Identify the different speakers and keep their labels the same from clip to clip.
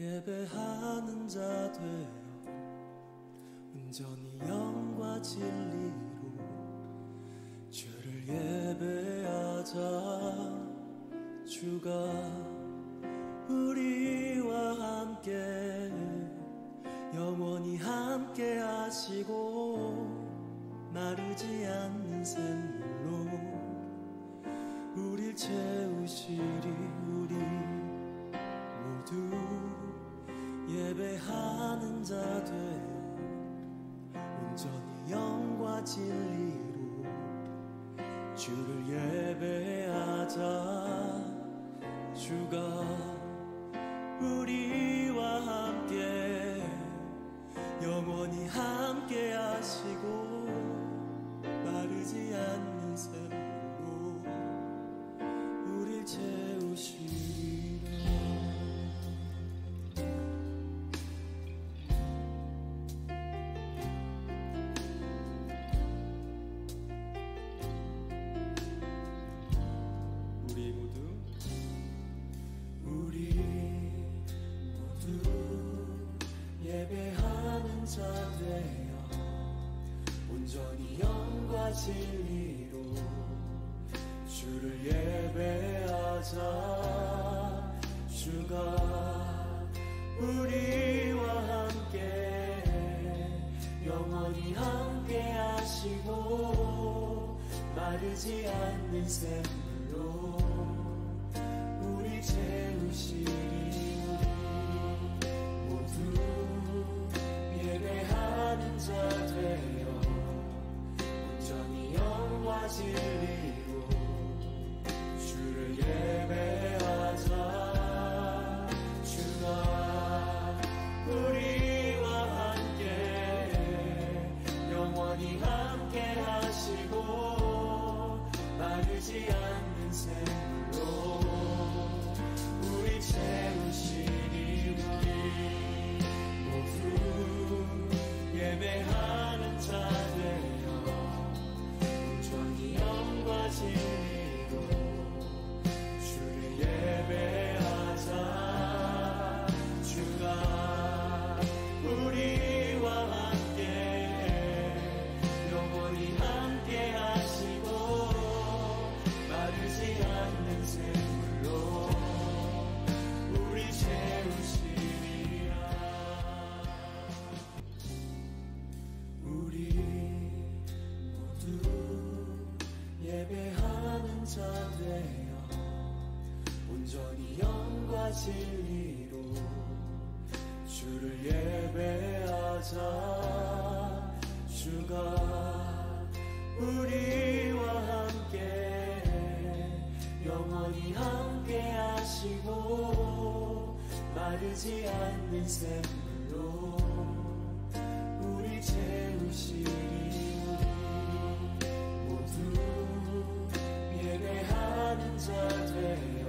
Speaker 1: 예배하는 자 되어 온전히 영과 진리로 주를 예배하자. 주가 우리와 함께 영원히 함께 하시고 마르지 않는 샘물로 우릴 채우시리. 우리 모두 예배하는 자 되어 온전히 영과 진리로 주를 예배하자. 주가 우리와 함께 영원히 함께 하시고 마르지 않는 샘물로 우릴 채우시리라. 우리 모두 예배하는 자 되어 온전히 영과 진리로 주를 예배하자. 주가 우리와 함께 영원히 함께 하시고 마르지 않는 샘물로 우리 채우시리. 모두 예배하는 자 되어 온전히 영과 진리로 주를 예배하자. 주가 우리와 함께 영원히 함께 하시고 마르지 않는 샘물로 우리 채우시리. 우리 모두 예배하는 자 되어 온전히 영과 진리로 주를 예배하자. 주가 우리와 함께 영원히 함께 하시고 마르지 않는 샘물로 우리 채우시리라. 우리 모두 예배하는 자 되어 온전히 영과 진리로 주를 예배하자. 주가 우리와 함께 영원히 함께 하시고 마르지 않는 샘물로 우리 채우시리. 모두 예배하는 자 되어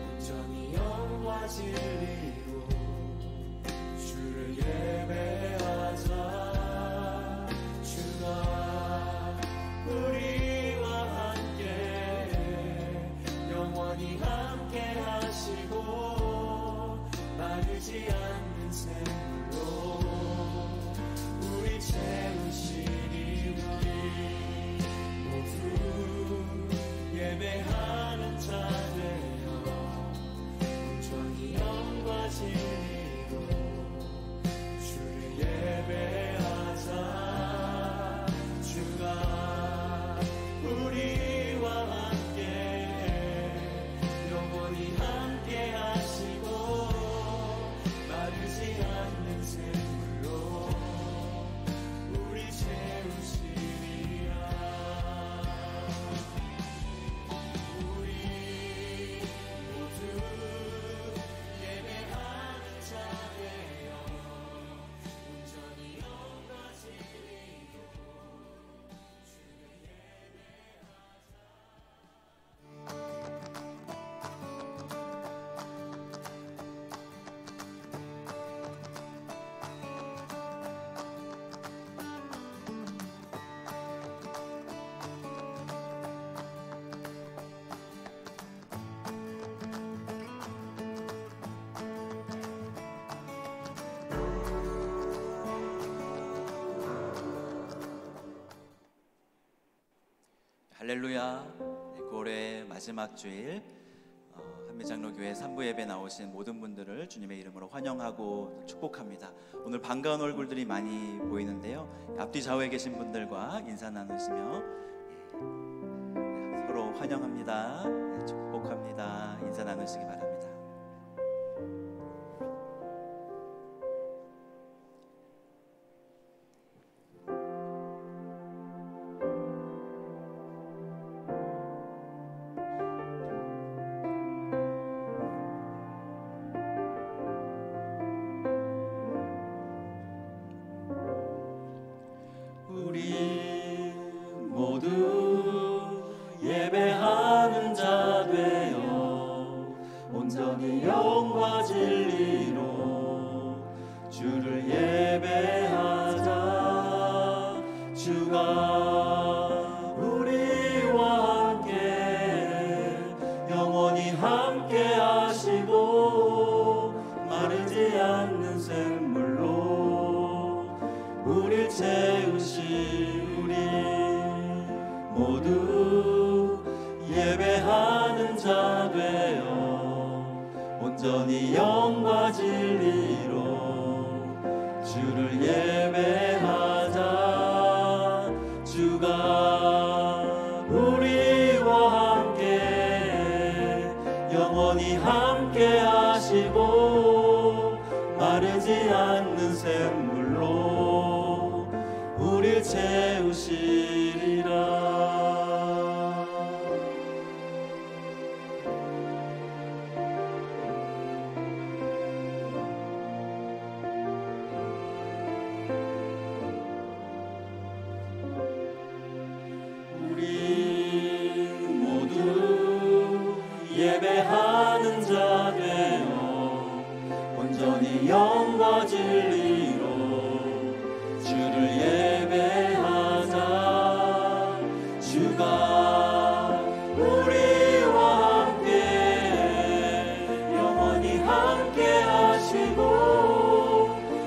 Speaker 1: 온전히 영과 진리로 주를 예배하자. 주가 우리와 함께 영원히 함께 하시고 마르지 않는 샘물로 우리 채우시리. 우리 모두 예배하는 자 되어 온전히 영과 진리로 주를 예배하자. 주가 우리와 함께 영원히 함께 하시고 마르지 않는
Speaker 2: 할렐루야. 9월의 마지막 주일 한미장로교회 3부 예배 나오신 모든 분들을 주님의 이름으로 환영하고 축복합니다. 오늘 반가운 얼굴들이 많이 보이는데요, 앞뒤 좌우에 계신 분들과 인사 나누시며 서로 환영합니다. 축복합니다. 인사 나누시기 바랍니다.
Speaker 1: 우리 모두 예배하는 자 되어 온전히 영과 진리로 주를 예배하자. 주가 우리와 함께 영원히 함께 하시고 마르지 않는 샘물로 우릴 채우시. 우리 모두 예배하는 자 되어 온전히 영과 진리로 주를 예배하자. 주가 우리와 함께 영원히 함께 하시고 마르지 않는 샘물로 우릴 채우시리라. 우리 모두 예배하는 자 되어 온전히 영과 진리로 주를 예배하자. 주가 우리와 함께 영원히 함께 하시고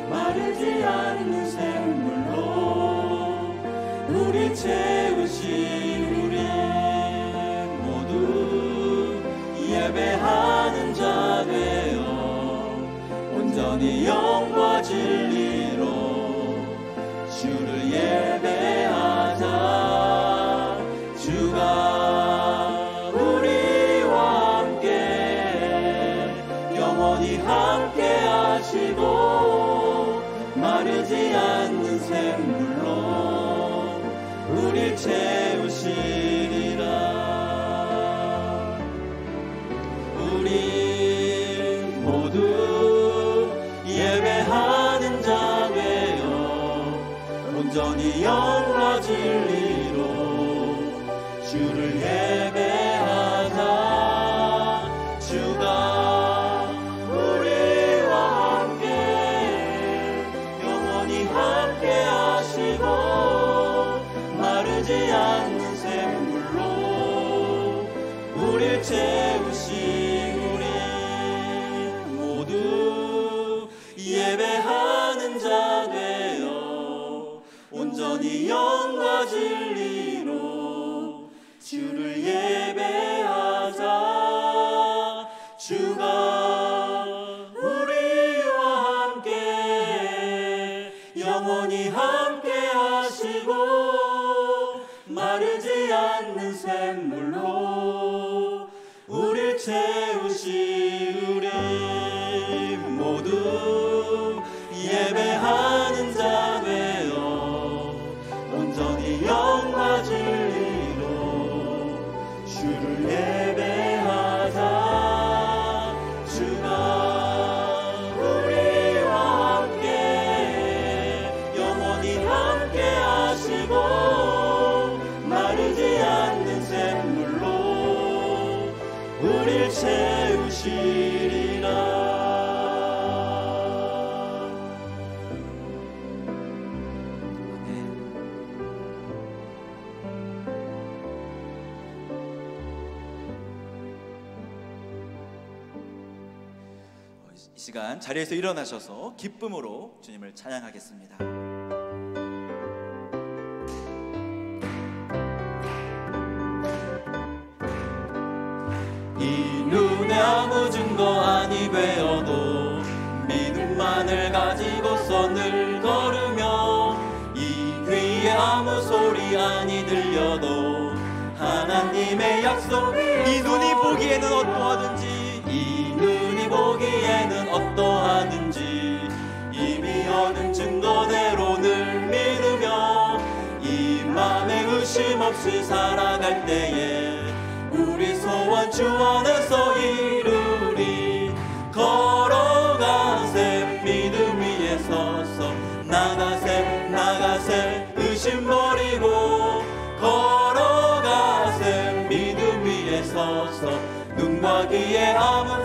Speaker 1: 마르지 않는 샘물로 우리 채우시. 우리 모두 예배하는 자 되어 온전히 영과 진리로 주를 예배하자. 주가 우리와 함께 영원히 함께 하시고 마르지 않는 샘물로 우릴 채우시리라. 우리 모두 예배하는 자 되어 온전히 영과 진리로 주를 예배하자. 주가 우리와 함께 영원히 함께 하시고 마르지 않는 샘물로 우릴 채우시. 우리 모두 예배하는 자 되어 온전히 영과 진리로 주를 예배하자. 주가 우리와 함께 영원히 함께 하시고 마르지 않는 샘물로 우릴 채우시. 우리 모두 예배하는 자 되어 온전히 영과 진리로 주를 예배하자. 주가 우리와 함께 영원히 함께 하시고 마르지 않는 샘물로 우릴 채우시리라.
Speaker 2: 이 시간 자리에서 일어나셔서 기쁨으로 주님을 찬양하겠습니다.
Speaker 1: 시간이 되어도 믿음만을 가지고서 늘 걸으며 이 귀에 아무 소리 아니 들려도 하나님의 약속이
Speaker 2: 이 눈이 보기에는 어떠하든지
Speaker 1: 이 눈이 보기에는 어떠하든지 이미 얻은 증거대로 늘 믿으며 이 맘에 의심 없이 살아갈 때에 우리 소원 주 안에서 이루리. 걸어가세 믿음 위에 서서 나가세 나가세 의심 버리고 걸어가세 믿음 위에 서서 눈과 귀에 아무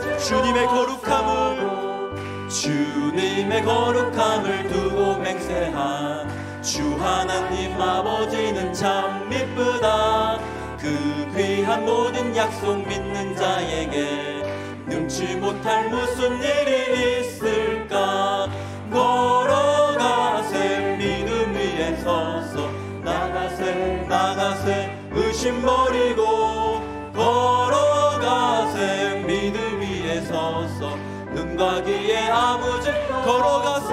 Speaker 2: 주님의
Speaker 1: 거룩함을 두고 맹세한 주 하나님 아버지는 참 미쁘다. 그 귀한 모든 약속 믿는 자에게 능치 못할 무슨 일이 있을까. 걸어가세 믿음 위에 서서 나가세 나가세 의심 버리고 걸어가세 믿음 위에 서서 눈과 귀에 아무 죄 걸어가세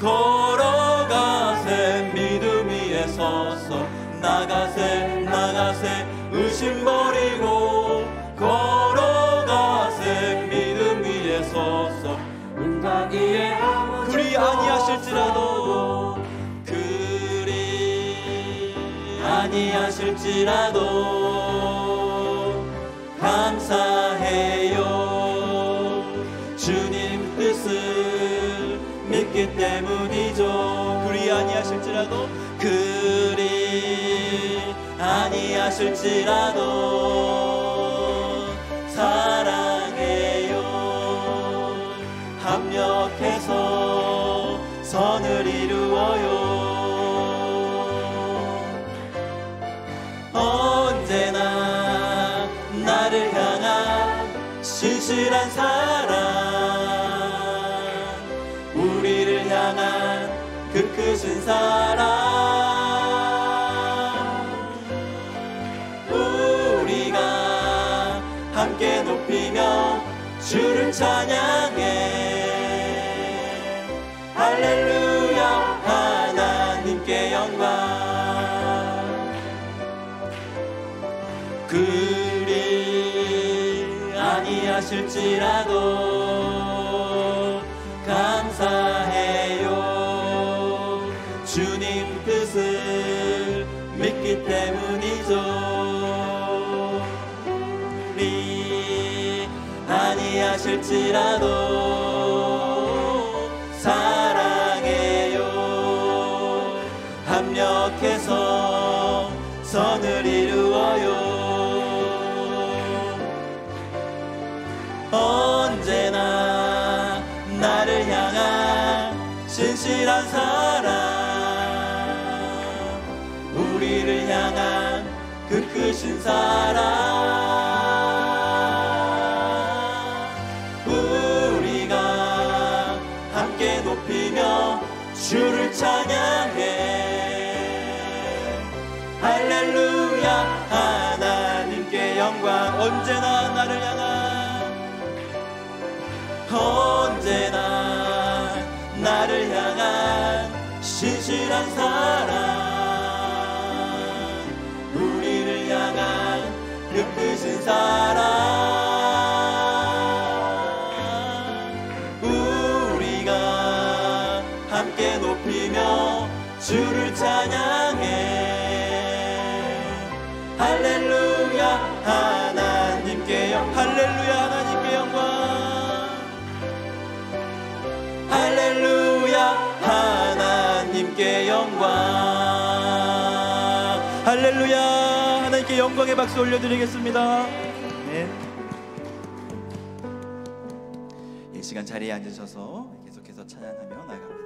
Speaker 1: 걸어가세 믿음 위에 서서 나가세 나가세 의심 버리고 걸어가세 믿음 위에 서서 눈과 귀에 아무 죄
Speaker 2: 그리 아니하실지라도
Speaker 1: 아니하실지라도 감사해요. 주님 뜻을 믿기 때문이죠.
Speaker 2: 그리 아니하실지라도
Speaker 1: 사랑해요. 합력해서 선을 이루어요. 언제나 나를 향한 신실한 사랑, 우리를 향한 그 크신 사랑, 우리가 함께 높이며 주를 찬양해. 할렐루야 하나님께 영광. 그리 아니하실지라도 감사해요. 주님 뜻을 믿기 때문이죠. 그리 아니하실지라도 사랑해요. 합력해서 선을 이루어요. 언제나 나를 향한 신실한 사랑, 우리를 향한 그 크신 사랑, 우리가 함께 높이며 주를 찬양해. 할렐루야 하나님께 영광. 언제나 나를 향한 언제나 나를 향한 신실한 사랑, 우리를 향한 그 크신 사랑, 우리가 함께 높이며 주를 찬양해. 할렐루야 하나님께 영광. 할렐루야 하나님께 영광. 할렐루야 하나님께 영광.
Speaker 2: 할렐루야 하나님께 영광의 박수 올려드리겠습니다. 네. 이 시간 자리에 앉으셔서 계속해서 찬양하며 나아갑니다.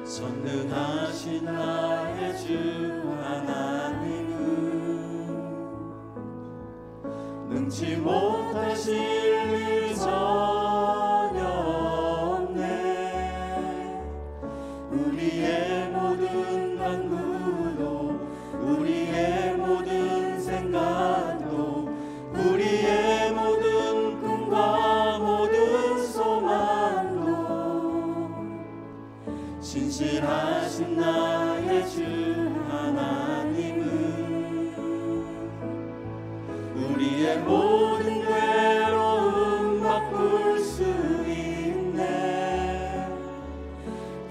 Speaker 1: 전능하신 나의 주 하나님은 능치 못하실 일 전혀 신실하신 나의 주 하나님은 우리의 모든 괴로움 바꿀 수 있네.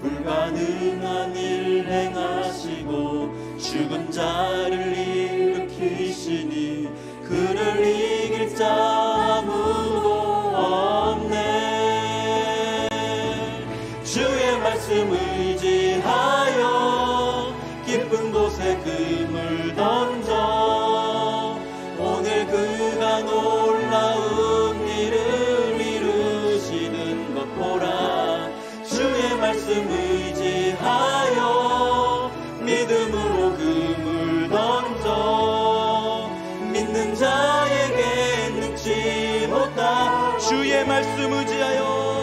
Speaker 1: 불가능한 일 행하시고 죽은 자를 일으키시니 그를 이길 자 아무도 없네. 주의 말씀 의지하여 깊은 곳에 금을 던져 오늘 그가 놀라운 일을 이루시는 것 보라. 주의 말씀 의지하여 믿음으로 금을 던져 믿는 자에게 늙지 못하. 주의 말씀 의지하여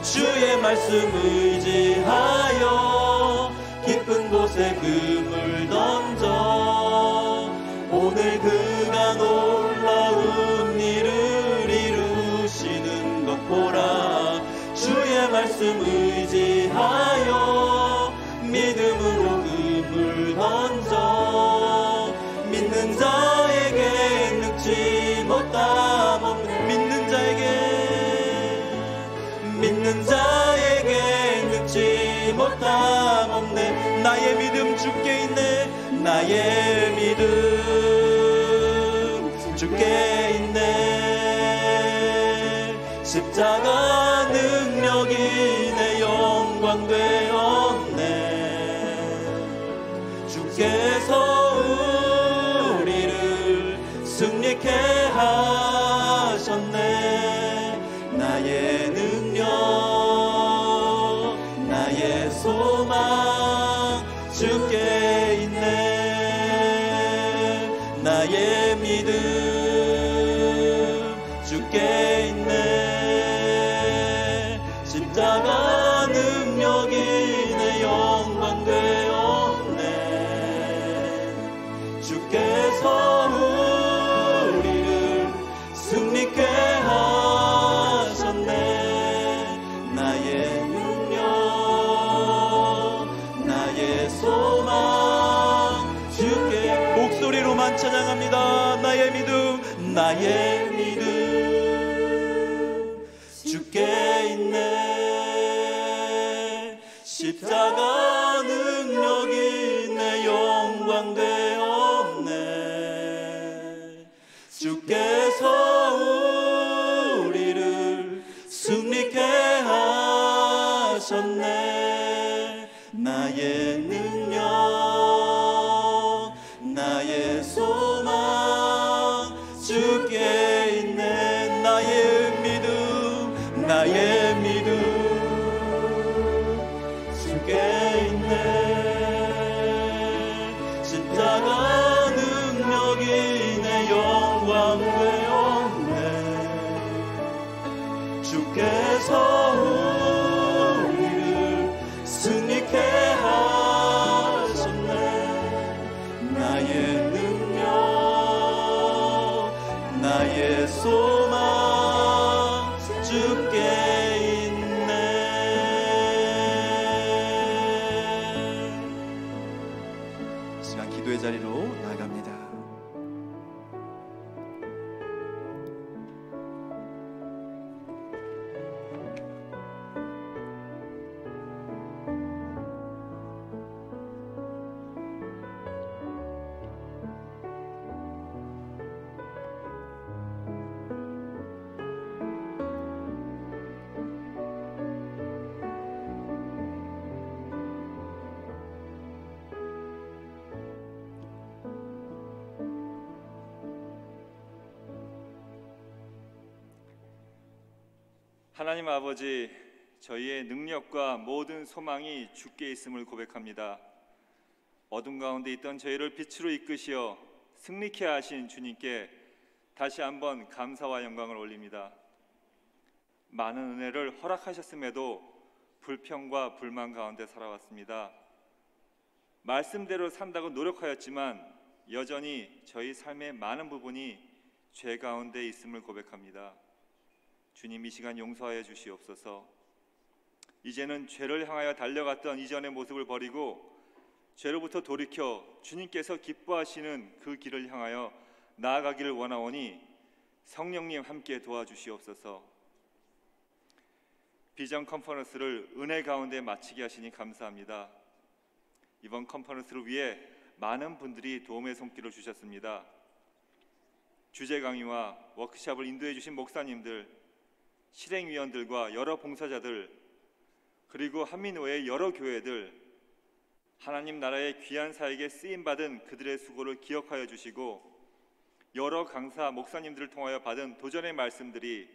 Speaker 1: 주의 말씀 의지하여 깊은 곳에 금을 던져 오늘 그가 놀라운 일을 이루시는 것 보라. 주의 말씀 의지하여 믿음으로 금을 던져 믿는 자에게 늙지 못함 없네. 믿는 자에게 늙지 못함 없네. 나의 믿음 주께 있네. 나의 믿음 주께 있네. 십자가 능력이 내 영광 되었네. 주께서 우리를 승리케 하셨네. 나의 능력 나의 소망 주께 있네. 나의 믿음 주께 있네. 십자가 능력이 내 영광 되었네. 주께서 우리를 승리케 하셨네. 나의 능력 나의 소망 주께. 목소리로만 찬양합니다. 나의 믿음 나의 믿음 주께 있네. 십자가 능력이 내 영광 되었네. 주께서 우리를 승리케 하셨네. 나의 능력 나의 소망 주께 있네. 나의 믿음 나의 믿음 주께 있네. 십자가 능력이 내 영광 되었네. 주께서 우리를 승리케 하셨네. 나의 능력 나의 소망 주께 있네.
Speaker 2: 시간 기도의 자리로 나아갑니다.
Speaker 3: 하나님 아버지, 저희의 능력과 모든 소망이 주께 있음을 고백합니다. 어둠 가운데 있던 저희를 빛으로 이끄시어 승리케 하신 주님께 다시 한번 감사와 영광을 올립니다. 많은 은혜를 허락하셨음에도 불평과 불만 가운데 살아왔습니다. 말씀대로 산다고 노력하였지만 여전히 저희 삶의 많은 부분이 죄 가운데 있음을 고백합니다. 주님, 이 시간 용서하여 주시옵소서. 이제는 죄를 향하여 달려갔던 이전의 모습을 버리고 죄로부터 돌이켜 주님께서 기뻐하시는 그 길을 향하여 나아가기를 원하오니 성령님 함께 도와주시옵소서. 비전 컨퍼런스를 은혜 가운데 마치게 하시니 감사합니다. 이번 컨퍼런스를 위해 많은 분들이 도움의 손길을 주셨습니다. 주제 강의와 워크숍을 인도해 주신 목사님들, 실행위원들과 여러 봉사자들, 그리고 한민호의 여러 교회들, 하나님 나라의 귀한 사역에 쓰임받은 그들의 수고를 기억하여 주시고 여러 강사, 목사님들을 통하여 받은 도전의 말씀들이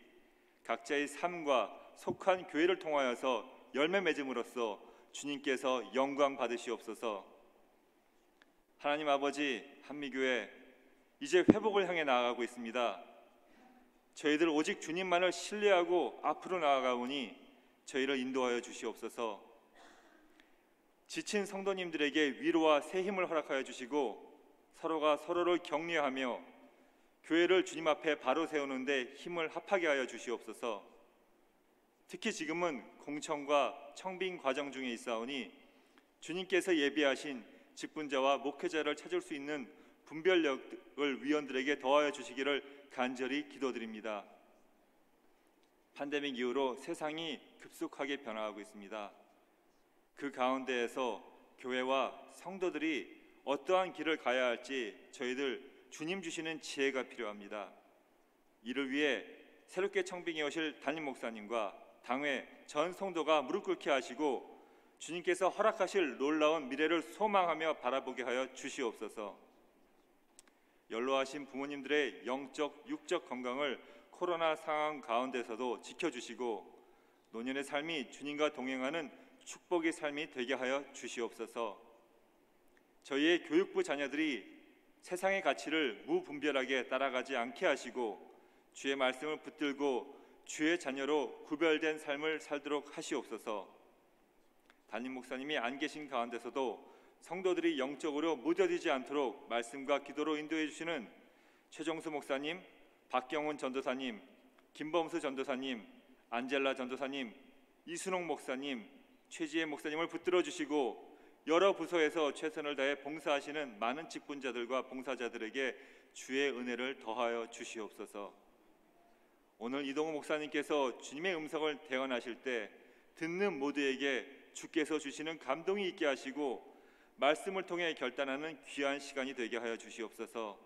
Speaker 3: 각자의 삶과 속한 교회를 통하여서 열매 맺음으로써 주님께서 영광 받으시옵소서. 하나님 아버지, 한미교회 이제 회복을 향해 나아가고 있습니다. 저희들 오직 주님만을 신뢰하고 앞으로 나아가오니 저희를 인도하여 주시옵소서. 지친 성도님들에게 위로와 새 힘을 허락하여 주시고 서로가 서로를 격려하며 교회를 주님 앞에 바로 세우는데 힘을 합하게 하여 주시옵소서. 특히 지금은 공청과 청빙 과정 중에 있사오니 주님께서 예비하신 직분자와 목회자를 찾을 수 있는 분별력을 위원들에게 더하여 주시기를 간절히 기도드립니다. 팬데믹 이후로 세상이 급속하게 변화하고 있습니다. 그 가운데에서 교회와 성도들이 어떠한 길을 가야 할지 저희들 주님 주시는 지혜가 필요합니다. 이를 위해 새롭게 청빙해 오실 담임 목사님과 당회 전 성도가 무릎 꿇게 하시고 주님께서 허락하실 놀라운 미래를 소망하며 바라보게 하여 주시옵소서. 연로하신 부모님들의 영적, 육적 건강을 코로나 상황 가운데서도 지켜주시고 노년의 삶이 주님과 동행하는 축복의 삶이 되게 하여 주시옵소서. 저희의 교육부 자녀들이 세상의 가치를 무분별하게 따라가지 않게 하시고 주의 말씀을 붙들고 주의 자녀로 구별된 삶을 살도록 하시옵소서. 담임 목사님이 안 계신 가운데서도 성도들이 영적으로 무뎌지지 않도록 말씀과 기도로 인도해 주시는 최정수 목사님, 박경훈 전도사님, 김범수 전도사님, 안젤라 전도사님, 이순옥 목사님, 최지혜 목사님을 붙들어 주시고 여러 부서에서 최선을 다해 봉사하시는 많은 직분자들과 봉사자들에게 주의 은혜를 더하여 주시옵소서. 오늘 이동호 목사님께서 주님의 음성을 대언하실 때 듣는 모두에게 주께서 주시는 감동이 있게 하시고 말씀을 통해 결단하는 귀한 시간이 되게 하여 주시옵소서.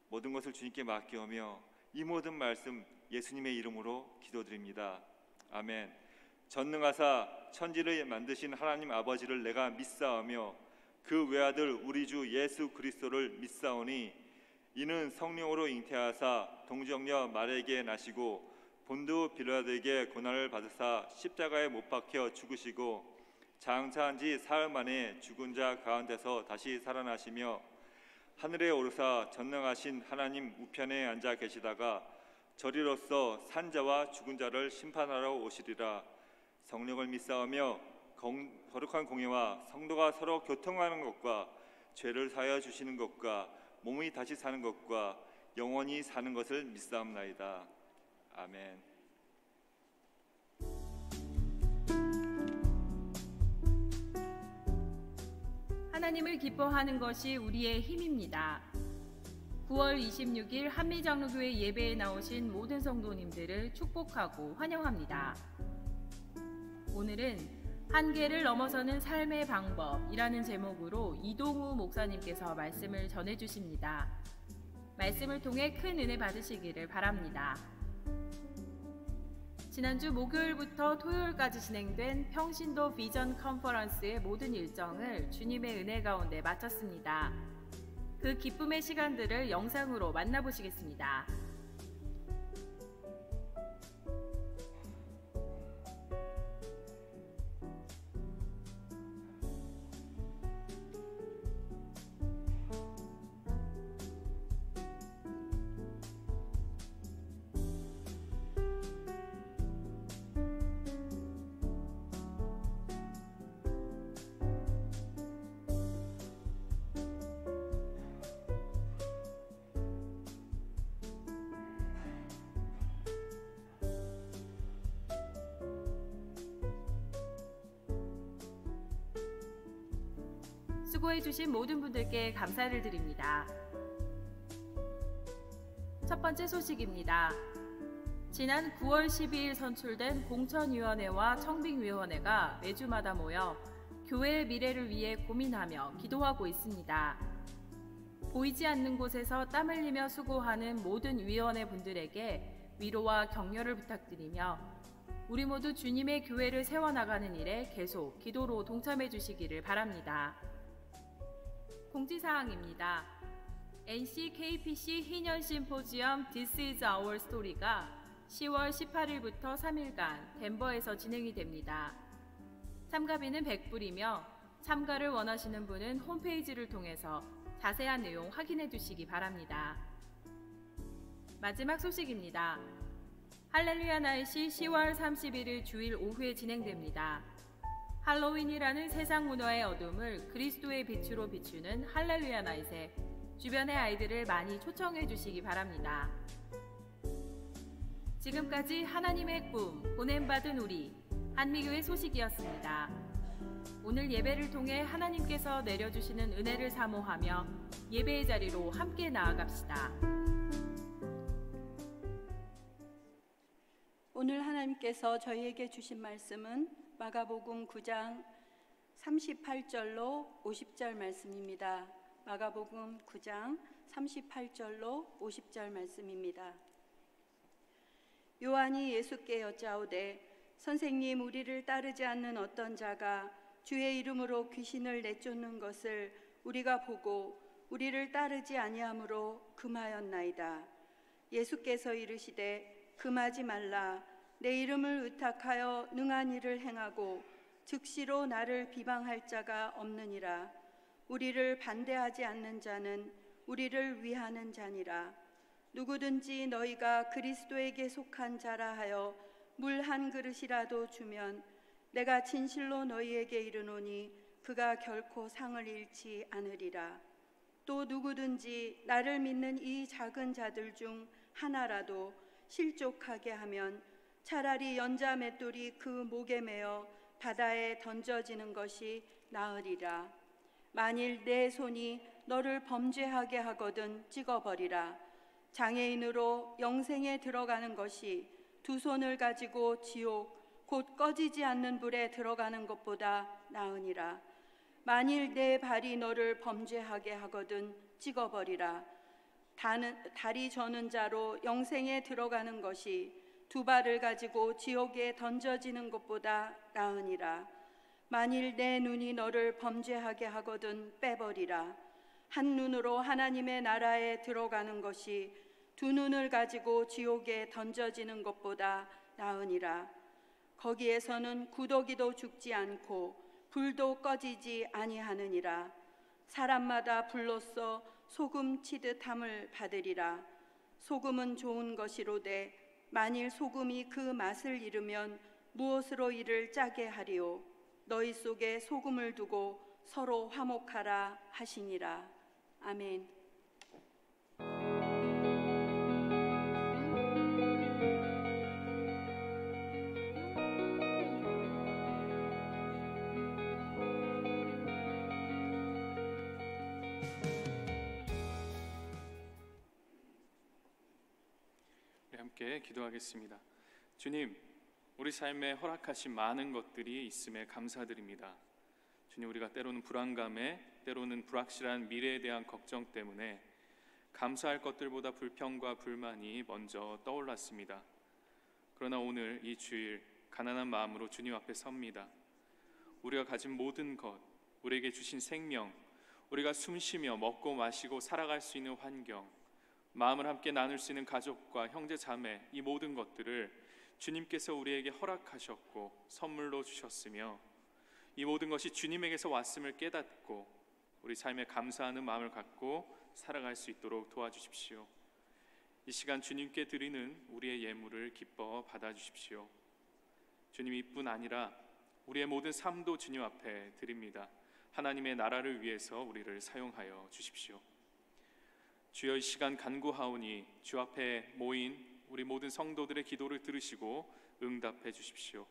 Speaker 3: 모든 것을 주님께 맡기오며 이 모든 말씀 예수님의 이름으로 기도드립니다. 아멘. 전능하사 천지를 만드신 하나님 아버지를 내가 믿사오며 그 외아들 우리 주 예수 그리스도를 믿사오니 이는 성령으로 잉태하사 동정녀 마리아에게 나시고 본두 빌라도에게 고난을 받으사 십자가에 못 박혀 죽으시고 장사한 지 사흘 만에 죽은 자 가운데서 다시 살아나시며 하늘에 오르사 전능하신 하나님 우편에 앉아 계시다가 저리로서 산자와 죽은 자를 심판하러 오시리라. 성령을 믿사오며 거룩한 공예와 성도가 서로 교통하는 것과 죄를 사하여 주시는 것과 몸이 다시 사는 것과 영원히 사는 것을 믿사옵나이다. 아멘.
Speaker 4: 하나님을 기뻐하는 것이 우리의 힘입니다. 9월 26일 한미장로교회 예배에 나오신 모든 성도님들을 축복하고 환영합니다. 오늘은 한계를 넘어서는 삶의 방법이라는 제목으로 이동우 목사님께서 말씀을 전해주십니다. 말씀을 통해 큰 은혜 받으시기를 바랍니다. 지난주 목요일부터 토요일까지 진행된 평신도 비전 컨퍼런스의 모든 일정을 주님의 은혜 가운데 마쳤습니다. 그 기쁨의 시간들을 영상으로 만나보시겠습니다. 수고해주신 모든 분들께 감사를 드립니다. 첫 번째 소식입니다. 지난 9월 12일 선출된 공천위원회와 청빙위원회가 매주마다 모여 교회의 미래를 위해 고민하며 기도하고 있습니다. 보이지 않는 곳에서 땀 흘리며 수고하는 모든 위원회 분들에게 위로와 격려를 부탁드리며 우리 모두 주님의 교회를 세워나가는 일에 계속 기도로 동참해 주시기를 바랍니다. 공지사항입니다. NC KPC 희년 심포지엄 This is our story가 10월 18일부터 3일간 덴버에서 진행이 됩니다. 참가비는 100불이며 참가를 원하시는 분은 홈페이지를 통해서 자세한 내용 확인해 주시기 바랍니다. 마지막 소식입니다. 할렐루야 나잇이 10월 31일 주일 오후에 진행됩니다. 할로윈이라는 세상 문화의 어둠을 그리스도의 빛으로 비추는 할렐루야 나잇에 주변의 아이들을 많이 초청해 주시기 바랍니다. 지금까지 하나님의 꿈, 보냄받은 우리, 한미교회 소식이었습니다. 오늘 예배를 통해 하나님께서 내려주시는 은혜를 사모하며 예배의 자리로 함께 나아갑시다.
Speaker 5: 오늘 하나님께서 저희에게 주신 말씀은 마가복음 9장 38절로 50절 말씀입니다. 마가복음 9장 38절로 50절 말씀입니다. 요한이 예수께 여짜오되 선생님, 우리를 따르지 않는 어떤 자가 주의 이름으로 귀신을 내쫓는 것을 우리가 보고 우리를 따르지 아니하므로 금하였나이다. 예수께서 이르시되 금하지 말라. 내 이름을 의탁하여 능한 일을 행하고 즉시로 나를 비방할 자가 없느니라. 우리를 반대하지 않는 자는 우리를 위하는 자니라. 누구든지 너희가 그리스도에게 속한 자라 하여 물 한 그릇이라도 주면 내가 진실로 너희에게 이르노니 그가 결코 상을 잃지 않으리라. 또 누구든지 나를 믿는 이 작은 자들 중 하나라도 실족하게 하면 차라리 연자 맷돌이 그 목에 매어 바다에 던져지는 것이 나으리라. 만일 내 손이 너를 범죄하게 하거든 찍어버리라. 장애인으로 영생에 들어가는 것이 두 손을 가지고 지옥 곧 꺼지지 않는 불에 들어가는 것보다 나으니라. 만일 내 발이 너를 범죄하게 하거든 찍어버리라. 다리 저는 자로 영생에 들어가는 것이 두 발을 가지고 지옥에 던져지는 것보다 나으니라. 만일 내 눈이 너를 범죄하게 하거든 빼버리라. 한 눈으로 하나님의 나라에 들어가는 것이 두 눈을 가지고 지옥에 던져지는 것보다 나으니라. 거기에서는 구더기도 죽지 않고 불도 꺼지지 아니하느니라. 사람마다 불로써 소금 치듯함을 받으리라. 소금은 좋은 것이로되 만일 소금이 그 맛을 잃으면 무엇으로 이를 짜게 하리요. 너희 속에 소금을 두고 서로 화목하라 하시니라. 아멘.
Speaker 6: 함께 기도하겠습니다. 주님, 우리 삶에 허락하신 많은 것들이 있음에 감사드립니다. 주님, 우리가 때로는 불안감에, 때로는 불확실한 미래에 대한 걱정 때문에 감사할 것들보다 불평과 불만이 먼저 떠올랐습니다. 그러나 오늘 이 주일 가난한 마음으로 주님 앞에 섭니다. 우리가 가진 모든 것, 우리에게 주신 생명, 우리가 숨쉬며 먹고 마시고 살아갈 수 있는 환경, 마음을 함께 나눌 수 있는 가족과 형제 자매, 이 모든 것들을 주님께서 우리에게 허락하셨고 선물로 주셨으며 이 모든 것이 주님에게서 왔음을 깨닫고 우리 삶에 감사하는 마음을 갖고 살아갈 수 있도록 도와주십시오. 이 시간 주님께 드리는 우리의 예물을 기뻐 받아주십시오. 주님, 이뿐 아니라 우리의 모든 삶도 주님 앞에 드립니다. 하나님의 나라를 위해서 우리를 사용하여 주십시오. 주여, 이 시간 간구하오니 주 앞에 모인 우리 모든 성도들의 기도를 들으시고 응답해 주십시오.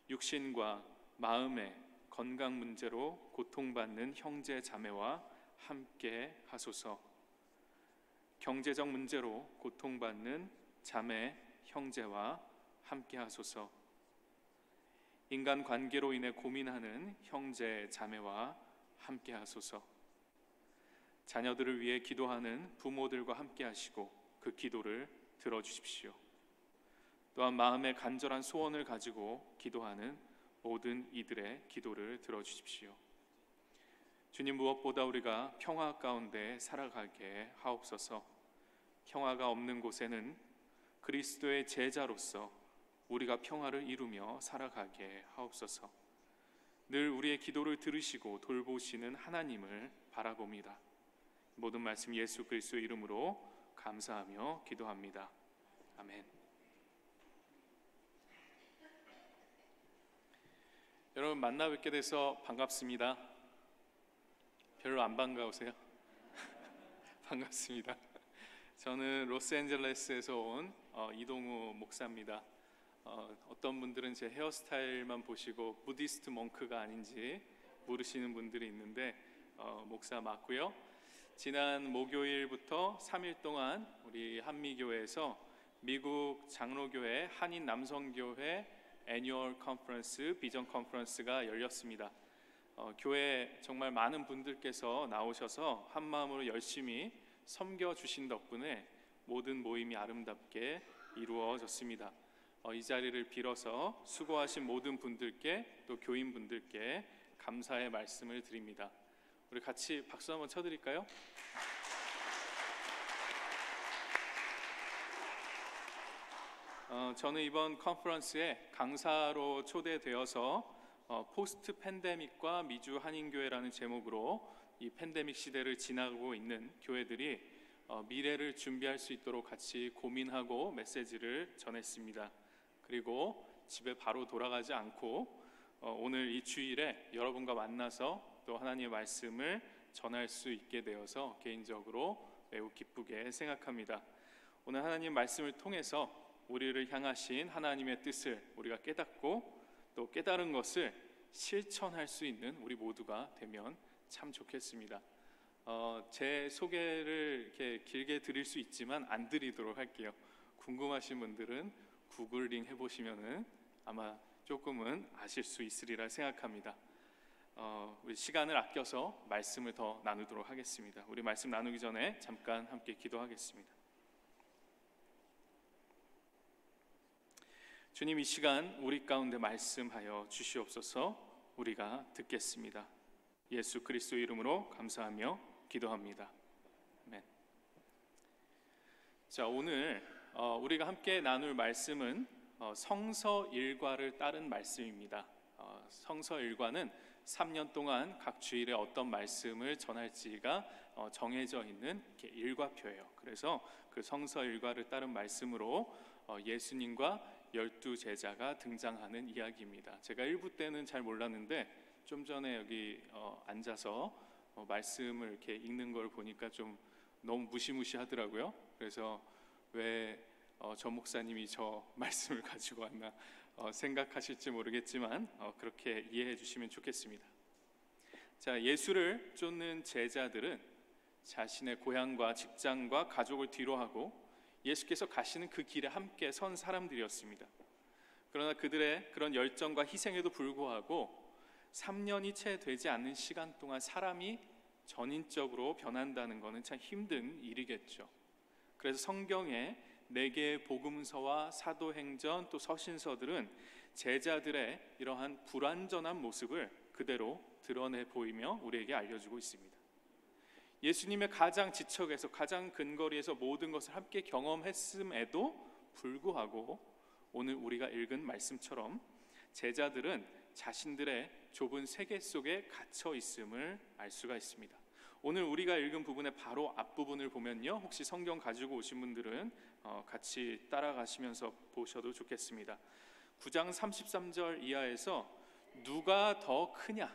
Speaker 6: 육신과 마음의 건강 문제로 고통받는 형제 자매와 함께 하소서. 경제적 문제로 고통받는 자매, 형제와 함께 하소서. 인간 관계로 인해 고민하는 형제, 자매와 함께 하소서. 자녀들을 위해 기도하는 부모들과 함께 하시고 그 기도를 들어주십시오. 또한 마음에 간절한 소원을 가지고 기도하는 모든 이들의 기도를 들어주십시오. 주님, 무엇보다 우리가 평화 가운데 살아가게 하옵소서. 평화가 없는 곳에는 그리스도의 제자로서 우리가 평화를 이루며 살아가게 하옵소서. 늘 우리의 기도를 들으시고 돌보시는 하나님을 바라봅니다. 모든 말씀 예수 그리스도의 이름으로 감사하며 기도합니다. 아멘. 여러분, 만나 뵙게 돼서 반갑습니다. 별로 안 반가우세요? 반갑습니다. 저는 로스앤젤레스에서 온 이동우 목사입니다. 어떤 분들은 제 헤어스타일만 보시고 부디스트 몽크가 아닌지 모르시는 분들이 있는데 목사 맞고요. 지난 목요일부터 3일 동안 우리 한미교회에서 미국 장로교회 한인 남성교회 애뉴얼 컨퍼런스, 비전 컨퍼런스가 열렸습니다. 교회 정말 많은 분들께서 나오셔서 한 마음으로 열심히 섬겨주신 덕분에 모든 모임이 아름답게 이루어졌습니다. 이 자리를 빌어서 수고하신 모든 분들께 또 교인분들께 감사의 말씀을 드립니다. 우리 같이 박수 한번 쳐드릴까요? 저는 이번 컨퍼런스에 강사로 초대되어서 포스트 팬데믹과 미주 한인교회라는 제목으로 이 팬데믹 시대를 지나고 있는 교회들이 미래를 준비할 수 있도록 같이 고민하고 메시지를 전했습니다. 그리고 집에 바로 돌아가지 않고 오늘 이 주일에 여러분과 만나서 또 하나님의 말씀을 전할 수 있게 되어서 개인적으로 매우 기쁘게 생각합니다. 오늘 하나님 말씀을 통해서 우리를 향하신 하나님의 뜻을 우리가 깨닫고 또 깨달은 것을 실천할 수 있는 우리 모두가 되면 참 좋겠습니다. 제 소개를 이렇게 길게 드릴 수 있지만 안 드리도록 할게요. 궁금하신 분들은 구글링 해보시면은 아마 조금은 아실 수 있으리라 생각합니다. 우리 시간을 아껴서 말씀을 더 나누도록 하겠습니다. 우리 말씀 나누기 전에 잠깐 함께 기도하겠습니다. 주님, 이 시간 우리 가운데 말씀하여 주시옵소서. 우리가 듣겠습니다. 예수 그리스도 이름으로 감사하며 기도합니다. 아멘. 자, 오늘 우리가 함께 나눌 말씀은 성서 일과를 따른 말씀입니다. 성서 일과는 3년 동안 각 주일에 어떤 말씀을 전할지가 정해져 있는 일과표예요. 그래서 그 성서 일과를 따른 말씀으로 예수님과 12제자가 등장하는 이야기입니다. 제가 1부 때는 잘 몰랐는데 좀 전에 여기 앉아서 말씀을 이렇게 읽는 걸 보니까 좀 너무 무시무시하더라고요. 그래서 왜 저 목사님이 저 말씀을 가지고 왔나 생각하실지 모르겠지만 그렇게 이해해 주시면 좋겠습니다. 자, 예수를 쫓는 제자들은 자신의 고향과 직장과 가족을 뒤로하고 예수께서 가시는 그 길에 함께 선 사람들이었습니다. 그러나 그들의 그런 열정과 희생에도 불구하고 3년이 채 되지 않는 시간 동안 사람이 전인적으로 변한다는 것은 참 힘든 일이겠죠. 그래서 성경에 4개의 복음서와 사도행전 또 서신서들은 제자들의 이러한 불완전한 모습을 그대로 드러내 보이며 우리에게 알려주고 있습니다. 예수님의 가장 지척에서 가장 근거리에서 모든 것을 함께 경험했음에도 불구하고 오늘 우리가 읽은 말씀처럼 제자들은 자신들의 좁은 세계 속에 갇혀 있음을 알 수가 있습니다. 오늘 우리가 읽은 부분의 바로 앞부분을 보면요, 혹시 성경 가지고 오신 분들은 같이 따라가시면서 보셔도 좋겠습니다. 9장 33절 이하에서 누가 더 크냐,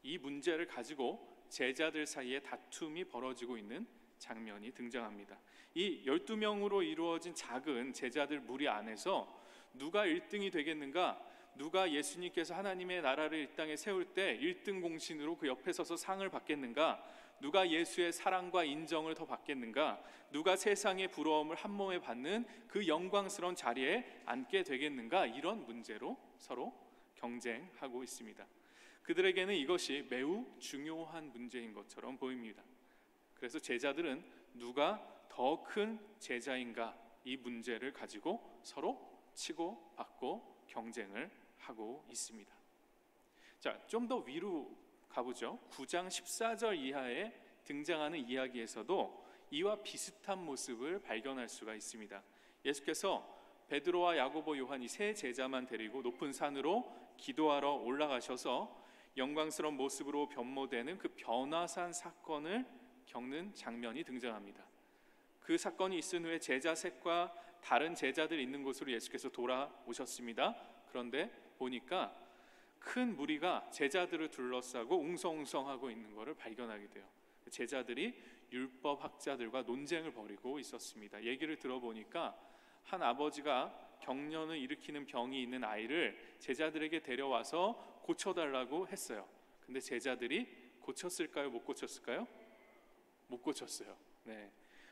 Speaker 6: 이 문제를 가지고 제자들 사이에 다툼이 벌어지고 있는 장면이 등장합니다. 이 12명으로 이루어진 작은 제자들 무리 안에서 누가 1등이 되겠는가, 누가 예수님께서 하나님의 나라를 이 땅에 세울 때 1등 공신으로 그 옆에 서서 상을 받겠는가? 누가 예수의 사랑과 인정을 더 받겠는가? 누가 세상의 부러움을 한 몸에 받는 그 영광스러운 자리에 앉게 되겠는가? 이런 문제로 서로 경쟁하고 있습니다. 그들에게는 이것이 매우 중요한 문제인 것처럼 보입니다. 그래서 제자들은 누가 더 큰 제자인가? 이 문제를 가지고 서로 치고받고 경쟁을 하고 있습니다. 자, 좀 더 위로 가보죠. 9장 14절 이하에 등장하는 이야기에서도 이와 비슷한 모습을 발견할 수가 있습니다. 예수께서 베드로와 야고보, 요한 이 세 제자만 데리고 높은 산으로 기도하러 올라가셔서 영광스러운 모습으로 변모되는 그 변화산 사건을 겪는 장면이 등장합니다. 그 사건이 있은 후에 제자 셋과 다른 제자들 있는 곳으로 예수께서 돌아오셨습니다. 그런데 보니까 큰 무리가 제자들을 둘러싸고 웅성웅성하고 있는 것을 발견하게 돼요. 제자들이 율법학자들과 논쟁을 벌이고 있었습니다. 얘기를 들어보니까 한 아버지가 경련을 일으키는 병이 있는 아이를 제자들에게 데려와서 고쳐달라고 했어요. 근데 제자들이 고쳤을까요? 못 고쳤을까요? 못 고쳤어요. 네.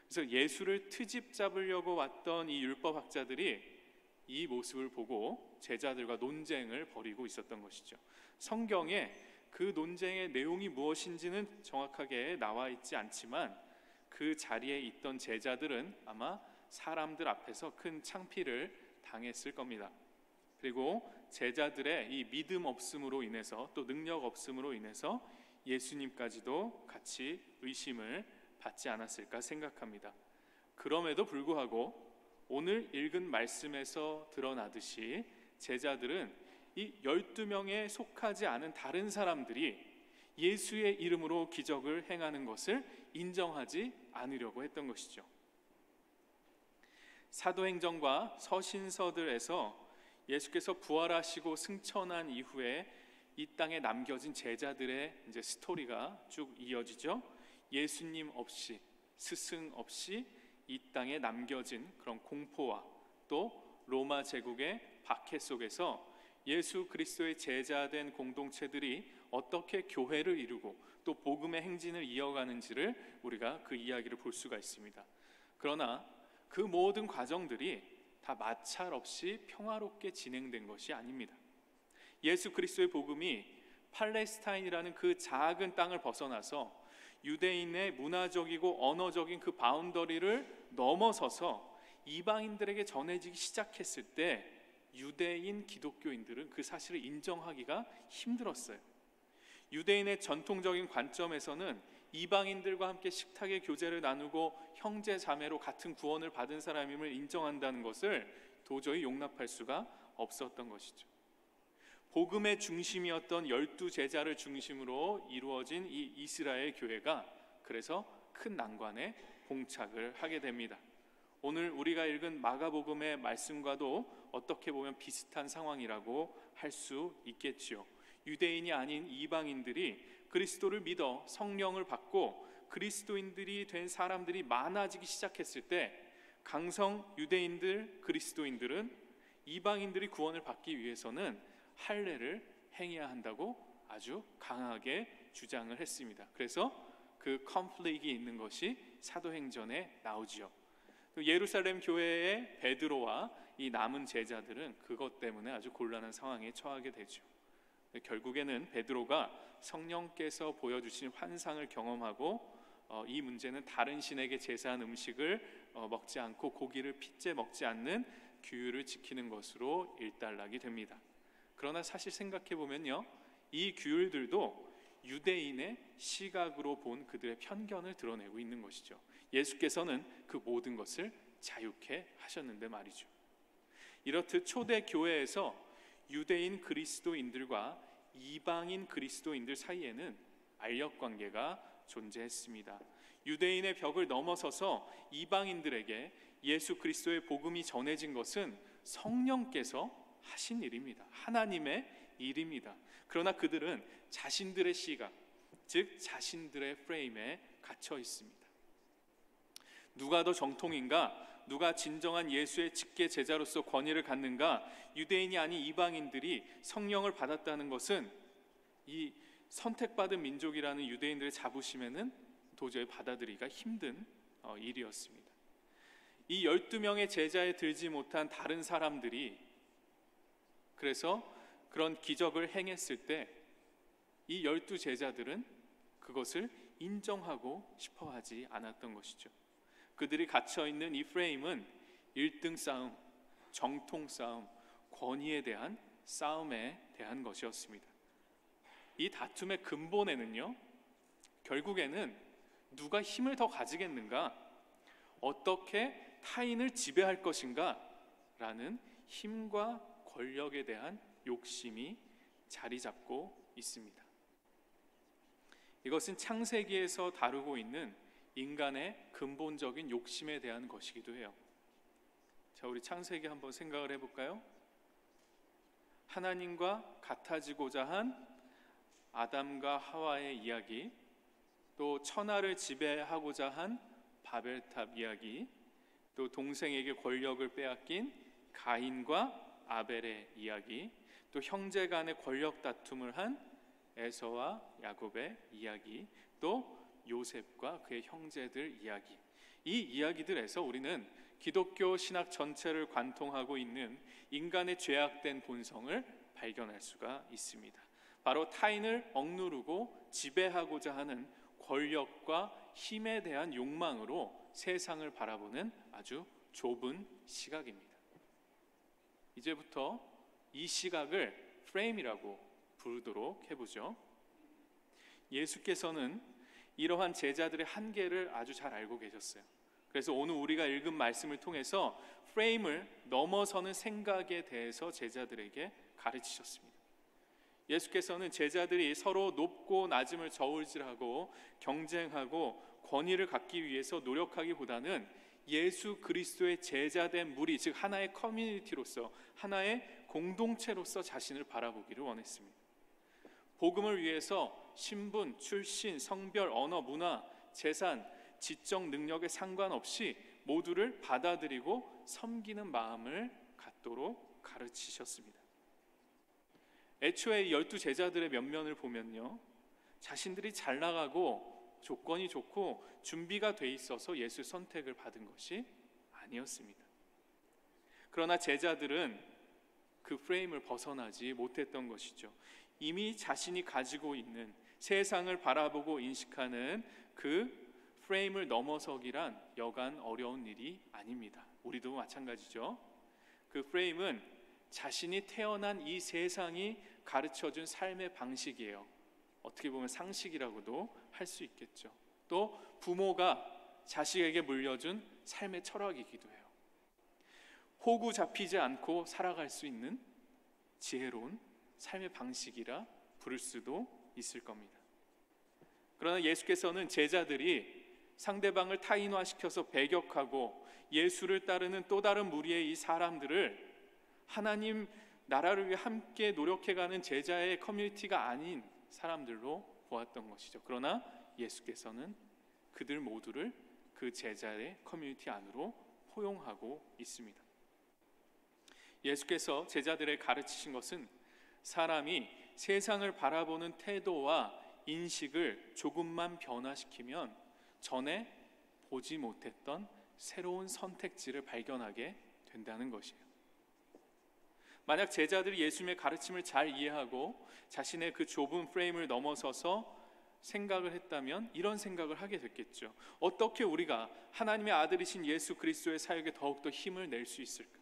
Speaker 6: 그래서 예수를 트집 잡으려고 왔던 이 율법학자들이 이 모습을 보고 제자들과 논쟁을 벌이고 있었던 것이죠. 성경에 그 논쟁의 내용이 무엇인지는 정확하게 나와 있지 않지만 그 자리에 있던 제자들은 아마 사람들 앞에서 큰 창피를 당했을 겁니다. 그리고 제자들의 이 믿음 없음으로 인해서 또 능력 없음으로 인해서 예수님까지도 같이 의심을 받지 않았을까 생각합니다. 그럼에도 불구하고 오늘 읽은 말씀에서 드러나듯이 제자들은 이 12명에 속하지 않은 다른 사람들이 예수의 이름으로 기적을 행하는 것을 인정하지 않으려고 했던 것이죠. 사도행전과 서신서들에서 예수께서 부활하시고 승천한 이후에 이 땅에 남겨진 제자들의 이제 스토리가 쭉 이어지죠. 예수님 없이, 스승 없이 이 땅에 남겨진 그런 공포와 또 로마 제국의 박해 속에서 예수 그리스도의 제자된 공동체들이 어떻게 교회를 이루고 또 복음의 행진을 이어가는지를 우리가 그 이야기를 볼 수가 있습니다. 그러나 그 모든 과정들이 다 마찰 없이 평화롭게 진행된 것이 아닙니다. 예수 그리스도의 복음이 팔레스타인이라는 그 작은 땅을 벗어나서 유대인의 문화적이고 언어적인 그 바운더리를 넘어서서 이방인들에게 전해지기 시작했을 때 유대인 기독교인들은 그 사실을 인정하기가 힘들었어요. 유대인의 전통적인 관점에서는 이방인들과 함께 식탁의 교제를 나누고 형제 자매로 같은 구원을 받은 사람임을 인정한다는 것을 도저히 용납할 수가 없었던 것이죠. 복음의 중심이었던 12제자를 중심으로 이루어진 이 이스라엘 교회가 그래서 큰 난관에 봉착을 하게 됩니다. 오늘 우리가 읽은 마가복음의 말씀과도 어떻게 보면 비슷한 상황이라고 할 수 있겠지요. 유대인이 아닌 이방인들이 그리스도를 믿어 성령을 받고 그리스도인들이 된 사람들이 많아지기 시작했을 때 강성 유대인들, 그리스도인들은 이방인들이 구원을 받기 위해서는 할례를 행해야 한다고 아주 강하게 주장을 했습니다. 그래서 그 컨플릭이 있는 것이 사도행전에 나오지요. 또 예루살렘 교회의 베드로와 이 남은 제자들은 그것 때문에 아주 곤란한 상황에 처하게 되죠. 결국에는 베드로가 성령께서 보여주신 환상을 경험하고 이 문제는 다른 신에게 제사한 음식을 먹지 않고 고기를 핏째 먹지 않는 규율을 지키는 것으로 일단락이 됩니다. 그러나 사실 생각해 보면요, 이 규율들도 유대인의 시각으로 본 그들의 편견을 드러내고 있는 것이죠. 예수께서는 그 모든 것을 자유케 하셨는데 말이죠. 이렇듯 초대 교회에서 유대인 그리스도인들과 이방인 그리스도인들 사이에는 알력 관계가 존재했습니다. 유대인의 벽을 넘어서서 이방인들에게 예수 그리스도의 복음이 전해진 것은 성령께서 하신 일입니다. 하나님의 일입니다. 그러나 그들은 자신들의 시각, 즉 자신들의 프레임에 갇혀 있습니다. 누가 더 정통인가, 누가 진정한 예수의 직계 제자로서 권위를 갖는가? 유대인이 아닌 이방인들이 성령을 받았다는 것은 이 선택받은 민족이라는 유대인들의 자부심에는 도저히 받아들이기가 힘든 일이었습니다. 이 12명의 제자에 들지 못한 다른 사람들이 그래서 그런 기적을 행했을 때 이 12제자들은 그것을 인정하고 싶어 하지 않았던 것이죠. 그들이 갇혀있는 이 프레임은 1등 싸움, 정통 싸움, 권위에 대한 싸움에 대한 것이었습니다. 이 다툼의 근본에는요, 결국에는 누가 힘을 더 가지겠는가, 어떻게 타인을 지배할 것인가 라는 힘과 권력에 대한 욕심이 자리 잡고 있습니다. 이것은 창세기에서 다루고 있는 인간의 근본적인 욕심에 대한 것이기도 해요. 자, 우리 창세기 한번 생각을 해볼까요? 하나님과 같아지고자 한 아담과 하와의 이야기, 또 천하를 지배하고자 한 바벨탑 이야기, 또 동생에게 권력을 빼앗긴 가인과 아벨의 이야기, 또 형제 간의 권력 다툼을 한 에서와 야곱의 이야기, 또 요셉과 그의 형제들 이야기, 이 이야기들에서 우리는 기독교 신학 전체를 관통하고 있는 인간의 죄악된 본성을 발견할 수가 있습니다. 바로 타인을 억누르고 지배하고자 하는 권력과 힘에 대한 욕망으로 세상을 바라보는 아주 좁은 시각입니다. 이제부터 이 시각을 프레임이라고 부르도록 해보죠. 예수께서는 이러한 제자들의 한계를 아주 잘 알고 계셨어요. 그래서 오늘 우리가 읽은 말씀을 통해서 프레임을 넘어서는 생각에 대해서 제자들에게 가르치셨습니다. 예수께서는 제자들이 서로 높고 낮음을 저울질하고 경쟁하고 권위를 갖기 위해서 노력하기보다는 예수 그리스도의 제자된 무리, 즉 하나의 커뮤니티로서, 하나의 공동체로서 자신을 바라보기를 원했습니다. 복음을 위해서 신분, 출신, 성별, 언어, 문화, 재산, 지적 능력에 상관없이 모두를 받아들이고 섬기는 마음을 갖도록 가르치셨습니다. 애초에 12제자들의 면면을 보면요, 자신들이 잘 나가고 조건이 좋고 준비가 돼 있어서 예수 선택을 받은 것이 아니었습니다. 그러나 제자들은 그 프레임을 벗어나지 못했던 것이죠. 이미 자신이 가지고 있는 세상을 바라보고 인식하는 그 프레임을 넘어서기란 여간 어려운 일이 아닙니다. 우리도 마찬가지죠. 그 프레임은 자신이 태어난 이 세상이 가르쳐준 삶의 방식이에요. 어떻게 보면 상식이라고도 할 수 있겠죠. 또 부모가 자식에게 물려준 삶의 철학이기도 해요. 호구 잡히지 않고 살아갈 수 있는 지혜로운 삶의 방식이라 부를 수도 있을 겁니다. 그러나 예수께서는 제자들이 상대방을 타인화시켜서 배격하고 예수를 따르는 또 다른 무리의 이 사람들을 하나님 나라를 위해 함께 노력해가는 제자의 커뮤니티가 아닌 사람들로 보았던 것이죠. 그러나 예수께서는 그들 모두를 그 제자의 커뮤니티 안으로 포용하고 있습니다. 예수께서 제자들을 가르치신 것은 사람이 세상을 바라보는 태도와 인식을 조금만 변화시키면 전에 보지 못했던 새로운 선택지를 발견하게 된다는 것이에요. 만약 제자들이 예수님의 가르침을 잘 이해하고 자신의 그 좁은 프레임을 넘어서서 생각을 했다면 이런 생각을 하게 됐겠죠. 어떻게 우리가 하나님의 아들이신 예수 그리스도의 사역에 더욱더 힘을 낼 수 있을까?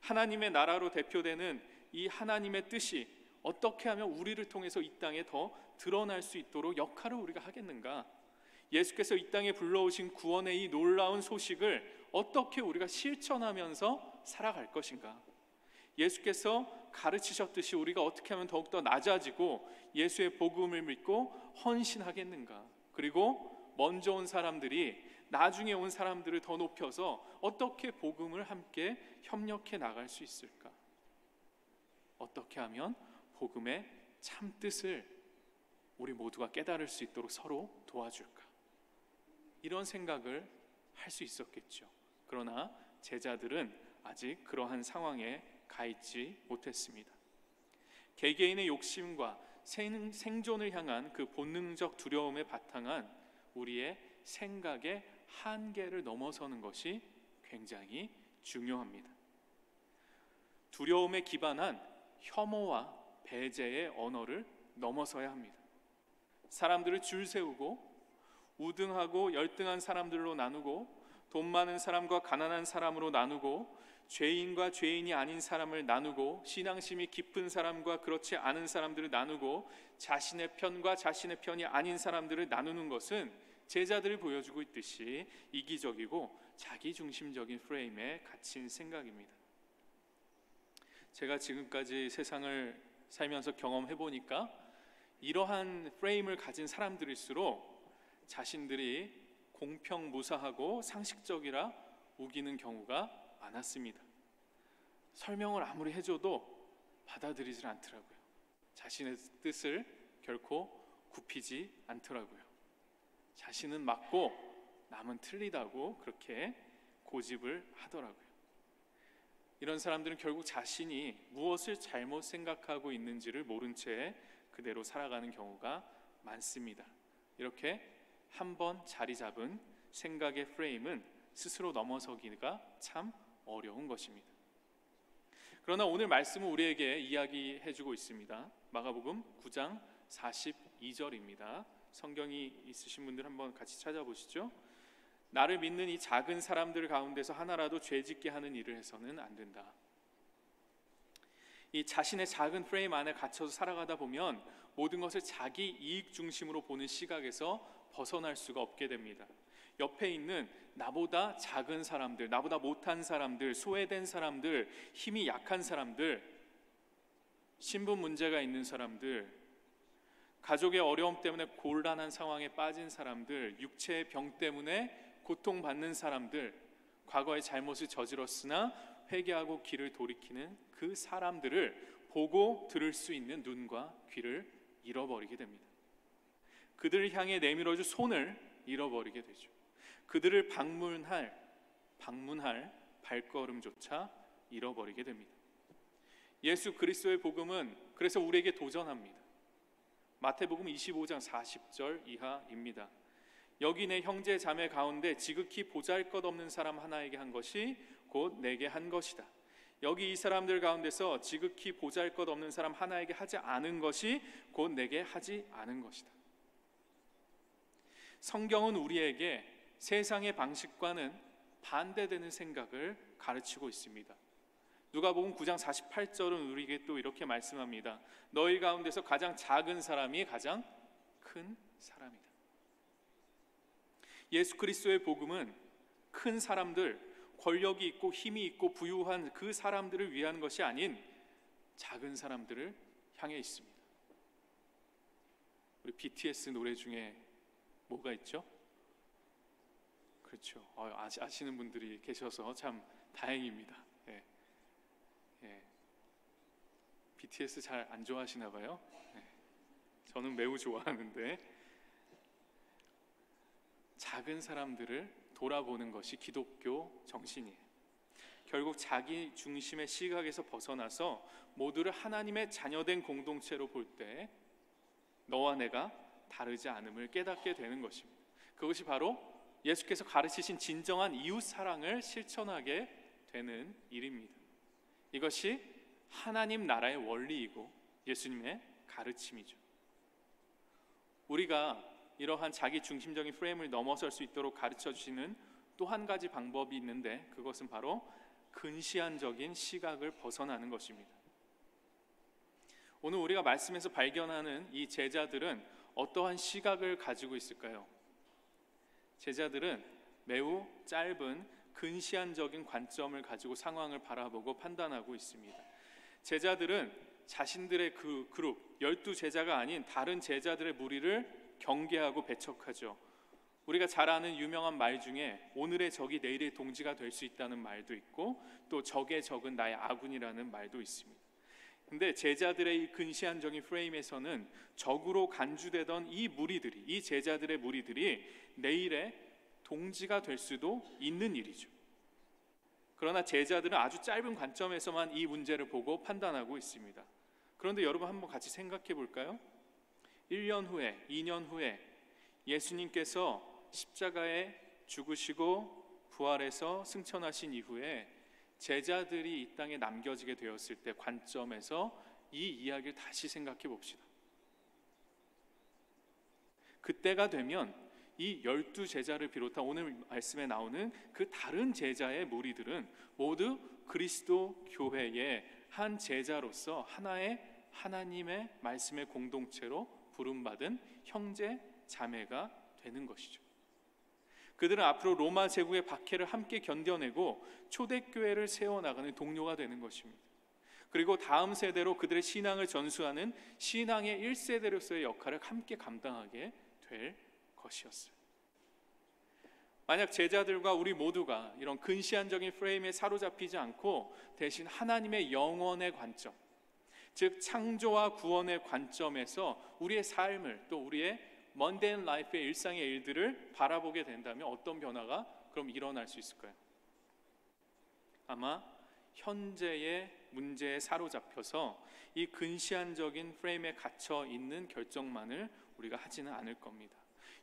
Speaker 6: 하나님의 나라로 대표되는 이 하나님의 뜻이 어떻게 하면 우리를 통해서 이 땅에 더 드러날 수 있도록 역할을 우리가 하겠는가? 예수께서 이 땅에 불러오신 구원의 이 놀라운 소식을 어떻게 우리가 실천하면서 살아갈 것인가? 예수께서 가르치셨듯이 우리가 어떻게 하면 더욱더 낮아지고 예수의 복음을 믿고 헌신하겠는가? 그리고 먼저 온 사람들이 나중에 온 사람들을 더 높여서 어떻게 복음을 함께 협력해 나갈 수 있을까? 어떻게 하면 복음의 참 뜻을 우리 모두가 깨달을 수 있도록 서로 도와줄까? 이런 생각을 할 수 있었겠죠. 그러나 제자들은 아직 그러한 상황에 가 있지 못했습니다. 개개인의 욕심과 생존을 향한 그 본능적 두려움에 바탕한 우리의 생각의 한계를 넘어서는 것이 굉장히 중요합니다. 두려움에 기반한 혐오와 배제의 언어를 넘어서야 합니다. 사람들을 줄 세우고 우등하고 열등한 사람들로 나누고 돈 많은 사람과 가난한 사람으로 나누고 죄인과 죄인이 아닌 사람을 나누고 신앙심이 깊은 사람과 그렇지 않은 사람들을 나누고 자신의 편과 자신의 편이 아닌 사람들을 나누는 것은 제자들이 보여주고 있듯이 이기적이고 자기중심적인 프레임에 갇힌 생각입니다. 제가 지금까지 세상을 살면서 경험해 보니까 이러한 프레임을 가진 사람들일수록 자신들이 공평무사하고 상식적이라 우기는 경우가 많았습니다. 설명을 아무리 해줘도 받아들이질 않더라고요. 자신의 뜻을 결코 굽히지 않더라고요. 자신은 맞고 남은 틀리다고 그렇게 고집을 하더라고요. 이런 사람들은 결국 자신이 무엇을 잘못 생각하고 있는지를 모른 채 그대로 살아가는 경우가 많습니다. 이렇게 한번 자리 잡은 생각의 프레임은 스스로 넘어서기가 참 어려운 것입니다. 그러나 오늘 말씀은 우리에게 이야기해주고 있습니다. 마가복음 9장 42절입니다. 성경이 있으신 분들 한번 같이 찾아보시죠. 나를 믿는 이 작은 사람들 가운데서 하나라도 죄짓게 하는 일을 해서는 안 된다. 이 자신의 작은 프레임 안에 갇혀서 살아가다 보면 모든 것을 자기 이익 중심으로 보는 시각에서 벗어날 수가 없게 됩니다. 옆에 있는 나보다 작은 사람들, 나보다 못한 사람들, 소외된 사람들, 힘이 약한 사람들, 신분 문제가 있는 사람들, 가족의 어려움 때문에 곤란한 상황에 빠진 사람들, 육체의 병 때문에 고통받는 사람들, 과거의 잘못을 저질렀으나 회개하고 길을 돌이키는 그 사람들을 보고 들을 수 있는 눈과 귀를 잃어버리게 됩니다. 그들을 향해 내밀어줄 손을 잃어버리게 되죠. 그들을 방문할 발걸음조차 잃어버리게 됩니다. 예수 그리스도의 복음은 그래서 우리에게 도전합니다. 마태복음 25장 40절 이하입니다. 여기 내 형제 자매 가운데 지극히 보잘것없는 사람 하나에게 한 것이 곧 내게 한 것이다. 여기 이 사람들 가운데서 지극히 보잘것없는 사람 하나에게 하지 않은 것이 곧 내게 하지 않은 것이다. 성경은 우리에게 세상의 방식과는 반대되는 생각을 가르치고 있습니다. 누가복음 9장 48절은 우리에게 또 이렇게 말씀합니다. 너희 가운데서 가장 작은 사람이 가장 큰 사람이다. 예수 그리스도의 복음은 큰 사람들, 권력이 있고 힘이 있고 부유한 그 사람들을 위한 것이 아닌 작은 사람들을 향해 있습니다. 우리 BTS 노래 중에 뭐가 있죠? 그렇죠. 아시는 분들이 계셔서 참 다행입니다. 예. BTS 잘 안 좋아하시나 봐요. 예. 저는 매우 좋아하는데 작은 사람들을 돌아보는 것이 기독교 정신이에요. 결국 자기 중심의 시각에서 벗어나서 모두를 하나님의 자녀된 공동체로 볼 때 너와 내가 다르지 않음을 깨닫게 되는 것입니다. 그것이 바로 예수께서 가르치신 진정한 이웃 사랑을 실천하게 되는 일입니다. 이것이 하나님 나라의 원리이고 예수님의 가르침이죠. 우리가 이러한 자기 중심적인 프레임을 넘어설 수 있도록 가르쳐 주시는 또 한 가지 방법이 있는데 그것은 바로 근시안적인 시각을 벗어나는 것입니다. 오늘 우리가 말씀에서 발견하는 이 제자들은 어떠한 시각을 가지고 있을까요? 제자들은 매우 짧은 근시안적인 관점을 가지고 상황을 바라보고 판단하고 있습니다. 제자들은 자신들의 그 그룹 12제자가 아닌 다른 제자들의 무리를 경계하고 배척하죠. 우리가 잘 아는 유명한 말 중에 오늘의 적이 내일의 동지가 될 수 있다는 말도 있고 또 적의 적은 나의 아군이라는 말도 있습니다. 근데 제자들의 이 근시안적인 프레임에서는 적으로 간주되던 이 무리들이, 이 제자들의 무리들이 내일의 동지가 될 수도 있는 일이죠. 그러나 제자들은 아주 짧은 관점에서만 이 문제를 보고 판단하고 있습니다. 그런데 여러분 한번 같이 생각해 볼까요? 1년 후에, 2년 후에 예수님께서 십자가에 죽으시고 부활해서 승천하신 이후에 제자들이 이 땅에 남겨지게 되었을 때 관점에서 이 이야기를 다시 생각해 봅시다. 그때가 되면 이 12제자를 비롯한 오늘 말씀에 나오는 그 다른 제자의 무리들은 모두 그리스도 교회의 한 제자로서 하나의 하나님의 말씀의 공동체로 부름받은 형제 자매가 되는 것이죠. 그들은 앞으로 로마 제국의 박해를 함께 견뎌내고 초대교회를 세워나가는 동료가 되는 것입니다. 그리고 다음 세대로 그들의 신앙을 전수하는 신앙의 1세대로서의 역할을 함께 감당하게 될 것이었어요. 만약 제자들과 우리 모두가 이런 근시안적인 프레임에 사로잡히지 않고 대신 하나님의 영원의 관점, 즉 창조와 구원의 관점에서 우리의 삶을 또 우리의 먼데인 라이프의 일상의 일들을 바라보게 된다면 어떤 변화가 그럼 일어날 수 있을까요? 아마 현재의 문제에 사로잡혀서 이 근시안적인 프레임에 갇혀 있는 결정만을 우리가 하지는 않을 겁니다.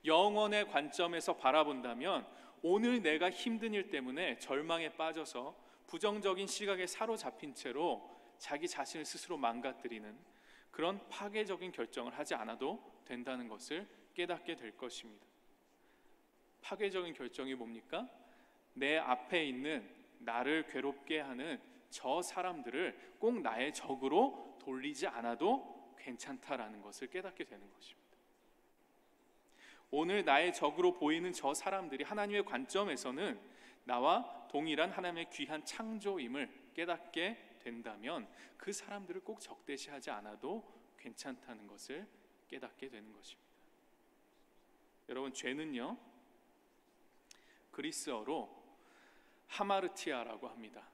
Speaker 6: 영원의 관점에서 바라본다면 오늘 내가 힘든 일 때문에 절망에 빠져서 부정적인 시각에 사로잡힌 채로 자기 자신을 스스로 망가뜨리는 그런 파괴적인 결정을 하지 않아도 된다는 것을 깨닫게 될 것입니다. 파괴적인 결정이 뭡니까? 내 앞에 있는 나를 괴롭게 하는 저 사람들을 꼭 나의 적으로 돌리지 않아도 괜찮다라는 것을 깨닫게 되는 것입니다. 오늘 나의 적으로 보이는 저 사람들이 하나님의 관점에서는 나와 동일한 하나님의 귀한 창조임을 깨닫게 된다면 그 사람들을 꼭 적대시하지 않아도 괜찮다는 것을 깨닫게 되는 것입니다. 여러분, 죄는요 그리스어로 하마르티아라고 합니다.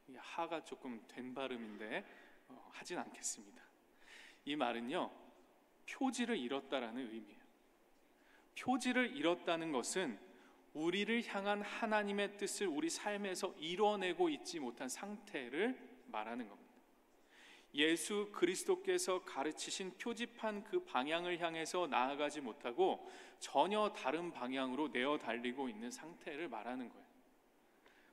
Speaker 6: 이 하가 조금 된 발음인데 하진 않겠습니다. 이 말은요 표지를 잃었다라는 의미예요. 표지를 잃었다는 것은 우리를 향한 하나님의 뜻을 우리 삶에서 이뤄내고 있지 못한 상태를 말하는 겁니다. 예수 그리스도께서 가르치신 표지판 그 방향을 향해서 나아가지 못하고 전혀 다른 방향으로 내어 달리고 있는 상태를 말하는 거예요.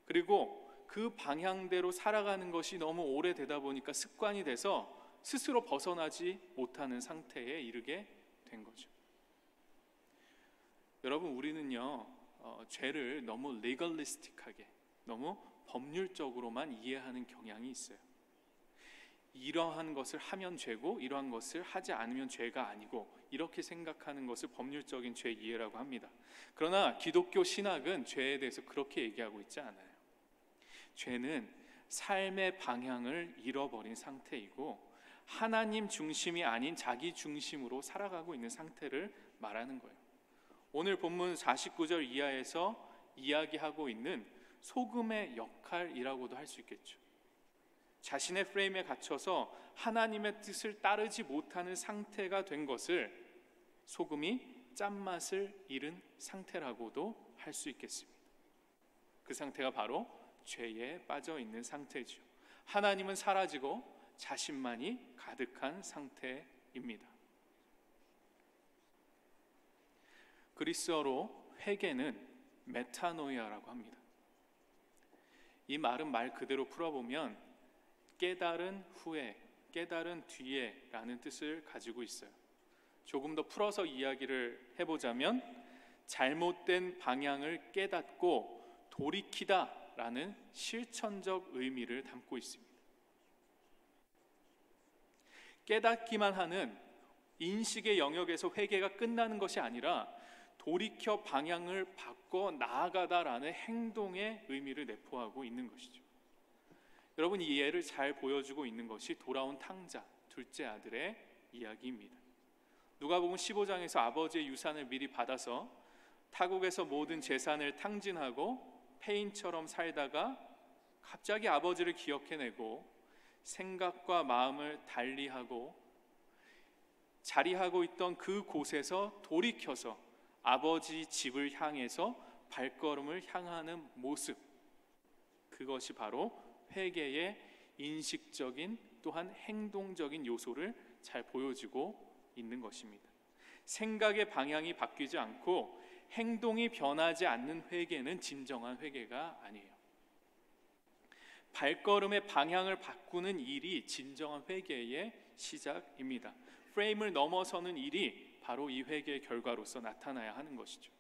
Speaker 6: 그리고 그 방향대로 살아가는 것이 너무 오래되다 보니까 습관이 돼서 스스로 벗어나지 못하는 상태에 이르게 된 거죠. 여러분, 우리는요 죄를 너무 레걸리스틱하게, 너무 법률적으로만 이해하는 경향이 있어요. 이러한 것을 하면 죄고 이러한 것을 하지 않으면 죄가 아니고 이렇게 생각하는 것을 법률적인 죄 이해라고 합니다. 그러나 기독교 신학은 죄에 대해서 그렇게 얘기하고 있지 않아요. 죄는 삶의 방향을 잃어버린 상태이고 하나님 중심이 아닌 자기 중심으로 살아가고 있는 상태를 말하는 거예요. 오늘 본문 49절 이하에서 이야기하고 있는 소금의 역할이라고도 할 수 있겠죠. 자신의 프레임에 갇혀서 하나님의 뜻을 따르지 못하는 상태가 된 것을 소금이 짠맛을 잃은 상태라고도 할 수 있겠습니다. 그 상태가 바로 죄에 빠져 있는 상태죠. 하나님은 사라지고 자신만이 가득한 상태입니다. 그리스어로 회개는 메타노이아라고 합니다. 이 말은 말 그대로 풀어보면 깨달은 후에, 깨달은 뒤에 라는 뜻을 가지고 있어요. 조금 더 풀어서 이야기를 해보자면 잘못된 방향을 깨닫고 돌이키다 라는 실천적 의미를 담고 있습니다. 깨닫기만 하는 인식의 영역에서 회개가 끝나는 것이 아니라 돌이켜 방향을 바꿔 나아가다라는 행동의 의미를 내포하고 있는 것이죠. 여러분, 이 예를 잘 보여주고 있는 것이 돌아온 탕자, 둘째 아들의 이야기입니다. 누가복음 15장에서 아버지의 유산을 미리 받아서 타국에서 모든 재산을 탕진하고 폐인처럼 살다가 갑자기 아버지를 기억해내고 생각과 마음을 달리하고 자리하고 있던 그 곳에서 돌이켜서 아버지 집을 향해서 발걸음을 향하는 모습, 그것이 바로 회개의 인식적인 또한 행동적인 요소를 잘 보여주고 있는 것입니다. 생각의 방향이 바뀌지 않고 행동이 변하지 않는 회개는 진정한 회개가 아니에요. 발걸음의 방향을 바꾸는 일이 진정한 회개의 시작입니다. 프레임을 넘어서는 일이 바로 이 회개의 결과로서 나타나야 하는 것이죠.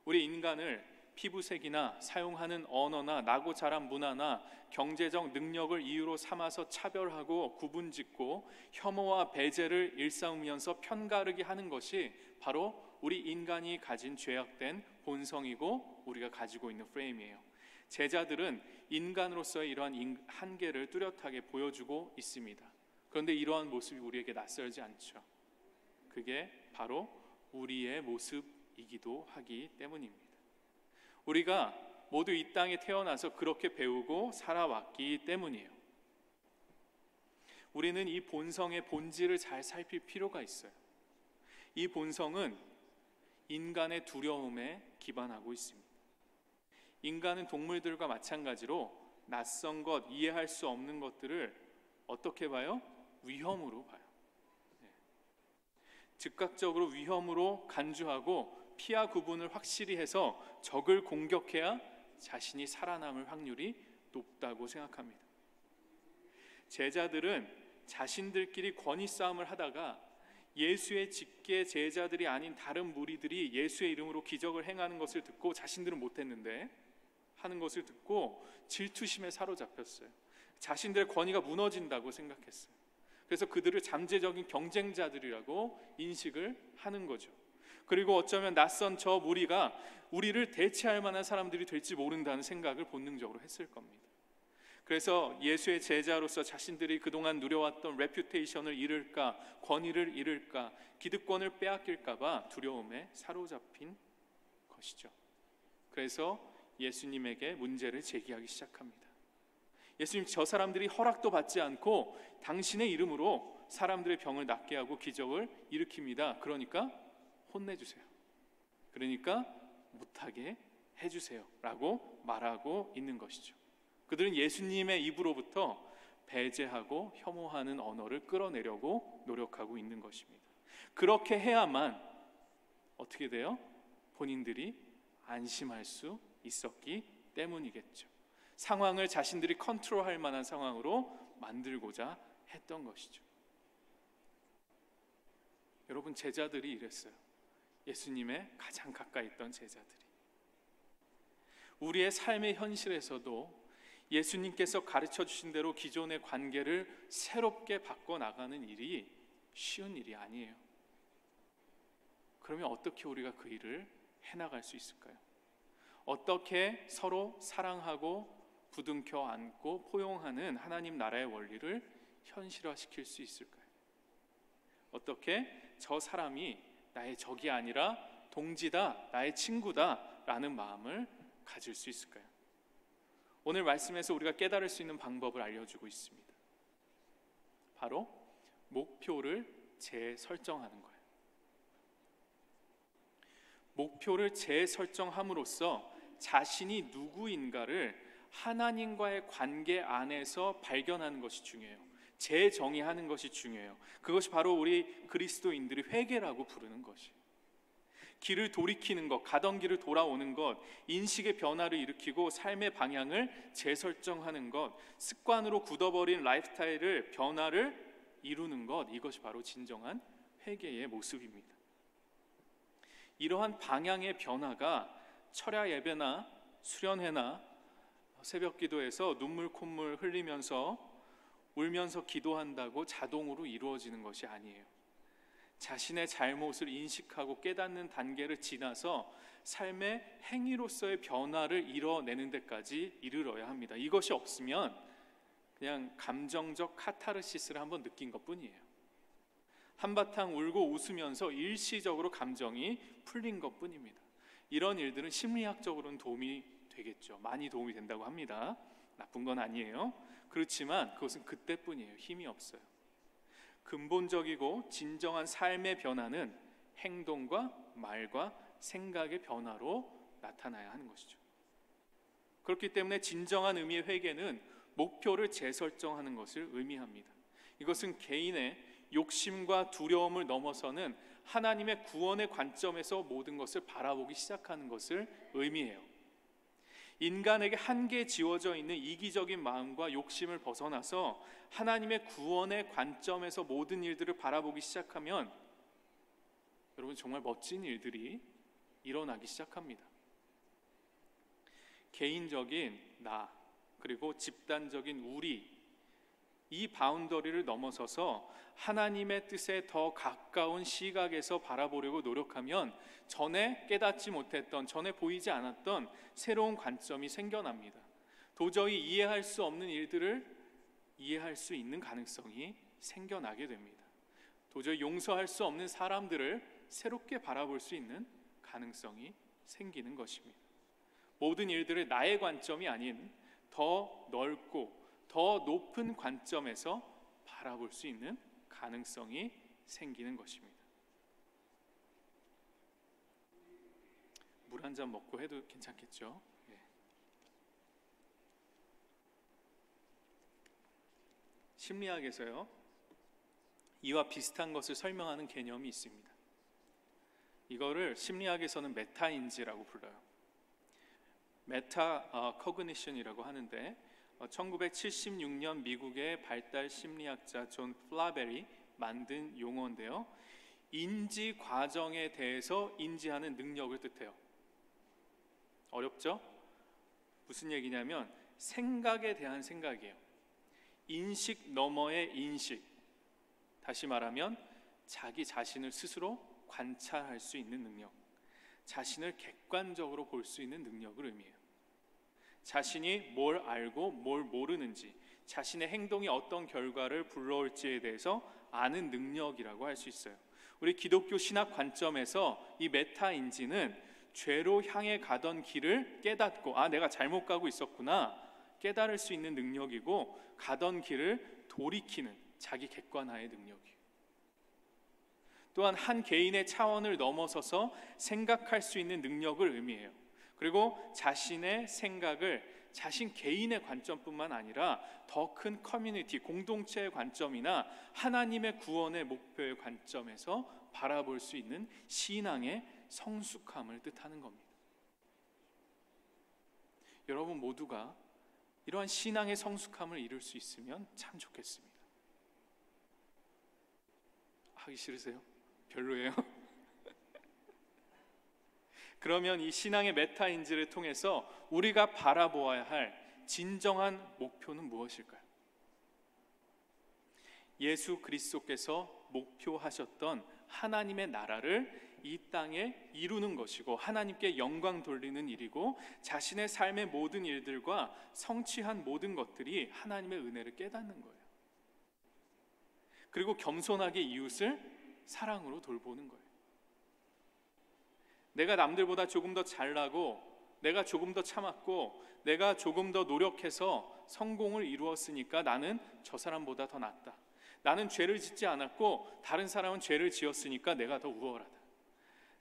Speaker 6: 우리 인간을 피부색이나 사용하는 언어나 나고 자란 문화나 경제적 능력을 이유로 삼아서 차별하고 구분짓고 혐오와 배제를 일삼으면서 편가르게 하는 것이 바로 우리 인간이 가진 죄악된 본성이고 우리가 가지고 있는 프레임이에요. 제자들은 인간으로서의 이러한 한계를 뚜렷하게 보여주고 있습니다. 그런데 이러한 모습이 우리에게 낯설지 않죠. 그게 바로 우리의 모습이기도 하기 때문입니다. 우리가 모두 이 땅에 태어나서 그렇게 배우고 살아왔기 때문이에요. 우리는 이 본성의 본질을 잘 살필 필요가 있어요. 이 본성은 인간의 두려움에 기반하고 있습니다. 인간은 동물들과 마찬가지로 낯선 것, 이해할 수 없는 것들을 어떻게 봐요? 위험으로 봐요. 즉각적으로 위험으로 간주하고 피하 구분을 확실히 해서 적을 공격해야 자신이 살아남을 확률이 높다고 생각합니다. 제자들은 자신들끼리 권위 싸움을 하다가 예수의 직계 제자들이 아닌 다른 무리들이 예수의 이름으로 기적을 행하는 것을 듣고, 자신들은 못했는데 하는 것을 듣고 질투심에 사로잡혔어요. 자신들의 권위가 무너진다고 생각했어요. 그래서 그들을 잠재적인 경쟁자들이라고 인식을 하는 거죠. 그리고 어쩌면 낯선 저 무리가 우리를 대체할 만한 사람들이 될지 모른다는 생각을 본능적으로 했을 겁니다. 그래서 예수의 제자로서 자신들이 그동안 누려왔던 레퓨테이션을 잃을까, 권위를 잃을까, 기득권을 빼앗길까 봐 두려움에 사로잡힌 것이죠. 그래서 예수님에게 문제를 제기하기 시작합니다. 예수님, 저 사람들이 허락도 받지 않고 당신의 이름으로 사람들의 병을 낫게 하고 기적을 일으킵니다. 그러니까 혼내주세요. 그러니까 못하게 해주세요 라고 말하고 있는 것이죠. 그들은 예수님의 입으로부터 배제하고 혐오하는 언어를 끌어내려고 노력하고 있는 것입니다. 그렇게 해야만 어떻게 돼요? 본인들이 안심할 수 있었기 때문이겠죠. 상황을 자신들이 컨트롤할 만한 상황으로 만들고자 했던 것이죠. 여러분, 제자들이 이랬어요. 예수님의 가장 가까이 있던 제자들이. 우리의 삶의 현실에서도 예수님께서 가르쳐 주신 대로 기존의 관계를 새롭게 바꿔나가는 일이 쉬운 일이 아니에요. 그러면 어떻게 우리가 그 일을 해나갈 수 있을까요? 어떻게 서로 사랑하고 부둥켜 안고 포용하는 하나님 나라의 원리를 현실화시킬 수 있을까요? 어떻게 저 사람이 나의 적이 아니라 동지다, 나의 친구다 라는 마음을 가질 수 있을까요? 오늘 말씀에서 우리가 깨달을 수 있는 방법을 알려주고 있습니다. 바로 목표를 재설정하는 거예요. 목표를 재설정함으로써 자신이 누구인가를 하나님과의 관계 안에서 발견하는 것이 중요해요. 재정의하는 것이 중요해요. 그것이 바로 우리 그리스도인들이 회개라고 부르는 것이에요. 길을 돌이키는 것, 가던 길을 돌아오는 것, 인식의 변화를 일으키고 삶의 방향을 재설정하는 것, 습관으로 굳어버린 라이프스타일을 변화를 이루는 것, 이것이 바로 진정한 회개의 모습입니다. 이러한 방향의 변화가 철야 예배나 수련회나 새벽 기도에서 눈물 콧물 흘리면서 울면서 기도한다고 자동으로 이루어지는 것이 아니에요. 자신의 잘못을 인식하고 깨닫는 단계를 지나서 삶의 행위로서의 변화를 이뤄내는 데까지 이르러야 합니다. 이것이 없으면 그냥 감정적 카타르시스를 한번 느낀 것뿐이에요. 한바탕 울고 웃으면서 일시적으로 감정이 풀린 것뿐입니다. 이런 일들은 심리학적으로는 도움이 되겠죠. 많이 도움이 된다고 합니다. 나쁜 건 아니에요. 그렇지만 그것은 그때뿐이에요. 힘이 없어요. 근본적이고 진정한 삶의 변화는 행동과 말과 생각의 변화로 나타나야 하는 것이죠. 그렇기 때문에 진정한 의미의 회개는 목표를 재설정하는 것을 의미합니다. 이것은 개인의 욕심과 두려움을 넘어서는 하나님의 구원의 관점에서 모든 것을 바라보기 시작하는 것을 의미해요. 인간에게 한계에 지워져 있는 이기적인 마음과 욕심을 벗어나서 하나님의 구원의 관점에서 모든 일들을 바라보기 시작하면 여러분 정말 멋진 일들이 일어나기 시작합니다. 개인적인 나 그리고 집단적인 우리, 이 바운더리를 넘어서서 하나님의 뜻에 더 가까운 시각에서 바라보려고 노력하면 전에 깨닫지 못했던, 전에 보이지 않았던 새로운 관점이 생겨납니다. 도저히 이해할 수 없는 일들을 이해할 수 있는 가능성이 생겨나게 됩니다. 도저히 용서할 수 없는 사람들을 새롭게 바라볼 수 있는 가능성이 생기는 것입니다. 모든 일들을 나의 관점이 아닌 더 넓고 더 높은 관점에서 바라볼 수 있는 가능성이 생기는 것입니다. 물 한 잔 먹고 해도 괜찮겠죠? 심리학에서요, 이와 비슷한 것을 설명하는 개념이 있습니다. 이거를 심리학에서는 메타인지라고 불러요. 메타 커그니션이라고 하는데 1976년 미국의 발달 심리학자 존 플라벨이 만든 용어인데요, 인지 과정에 대해서 인지하는 능력을 뜻해요. 어렵죠? 무슨 얘기냐면 생각에 대한 생각이에요. 인식 너머의 인식. 다시 말하면 자기 자신을 스스로 관찰할 수 있는 능력, 자신을 객관적으로 볼 수 있는 능력을 의미해요. 자신이 뭘 알고 뭘 모르는지, 자신의 행동이 어떤 결과를 불러올지에 대해서 아는 능력이라고 할 수 있어요. 우리 기독교 신학 관점에서 이 메타인지는 죄로 향해 가던 길을 깨닫고 내가 잘못 가고 있었구나 깨달을 수 있는 능력이고, 가던 길을 돌이키는 자기 객관화의 능력이에요. 또한 한 개인의 차원을 넘어서서 생각할 수 있는 능력을 의미해요. 그리고 자신의 생각을 자신 개인의 관점뿐만 아니라 더 큰 커뮤니티, 공동체의 관점이나 하나님의 구원의 목표의 관점에서 바라볼 수 있는 신앙의 성숙함을 뜻하는 겁니다. 여러분 모두가 이러한 신앙의 성숙함을 이룰 수 있으면 참 좋겠습니다. 하기 싫으세요? 별로예요? 그러면 이 신앙의 메타인지를 통해서 우리가 바라보아야 할 진정한 목표는 무엇일까요? 예수 그리스도께서 목표하셨던 하나님의 나라를 이 땅에 이루는 것이고, 하나님께 영광 돌리는 일이고, 자신의 삶의 모든 일들과 성취한 모든 것들이 하나님의 은혜를 깨닫는 거예요. 그리고 겸손하게 이웃을 사랑으로 돌보는 거예요. 내가 남들보다 조금 더 잘나고, 내가 조금 더 참았고, 내가 조금 더 노력해서 성공을 이루었으니까 나는 저 사람보다 더 낫다. 나는 죄를 짓지 않았고 다른 사람은 죄를 지었으니까 내가 더 우월하다.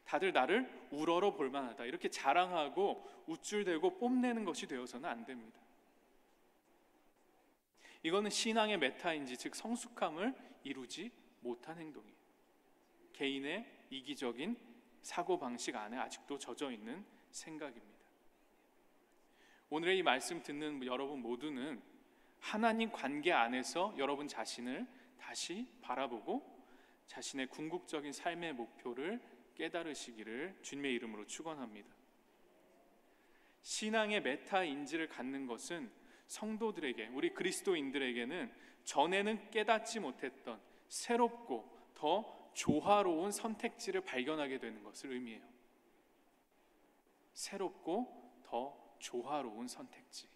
Speaker 6: 다들 나를 우러러 볼 만하다. 이렇게 자랑하고 우쭐대고 뽐내는 것이 되어서는 안 됩니다. 이거는 신앙의 메타인지, 즉 성숙함을 이루지 못한 행동이에요. 개인의 이기적인 사고방식 안에 아직도 젖어 있는 생각입니다. 오늘의 이 말씀 듣는 여러분 모두는 하나님 관계 안에서 여러분 자신을 다시 바라보고 자신의 궁극적인 삶의 목표를 깨달으시기를 주님의 이름으로 축원합니다. 신앙의 메타인지를 갖는 것은 성도들에게, 우리 그리스도인들에게는 전에는 깨닫지 못했던 새롭고 더 조화로운 선택지를 발견하게 되는 것을 의미해요. 새롭고 더 조화로운 선택지,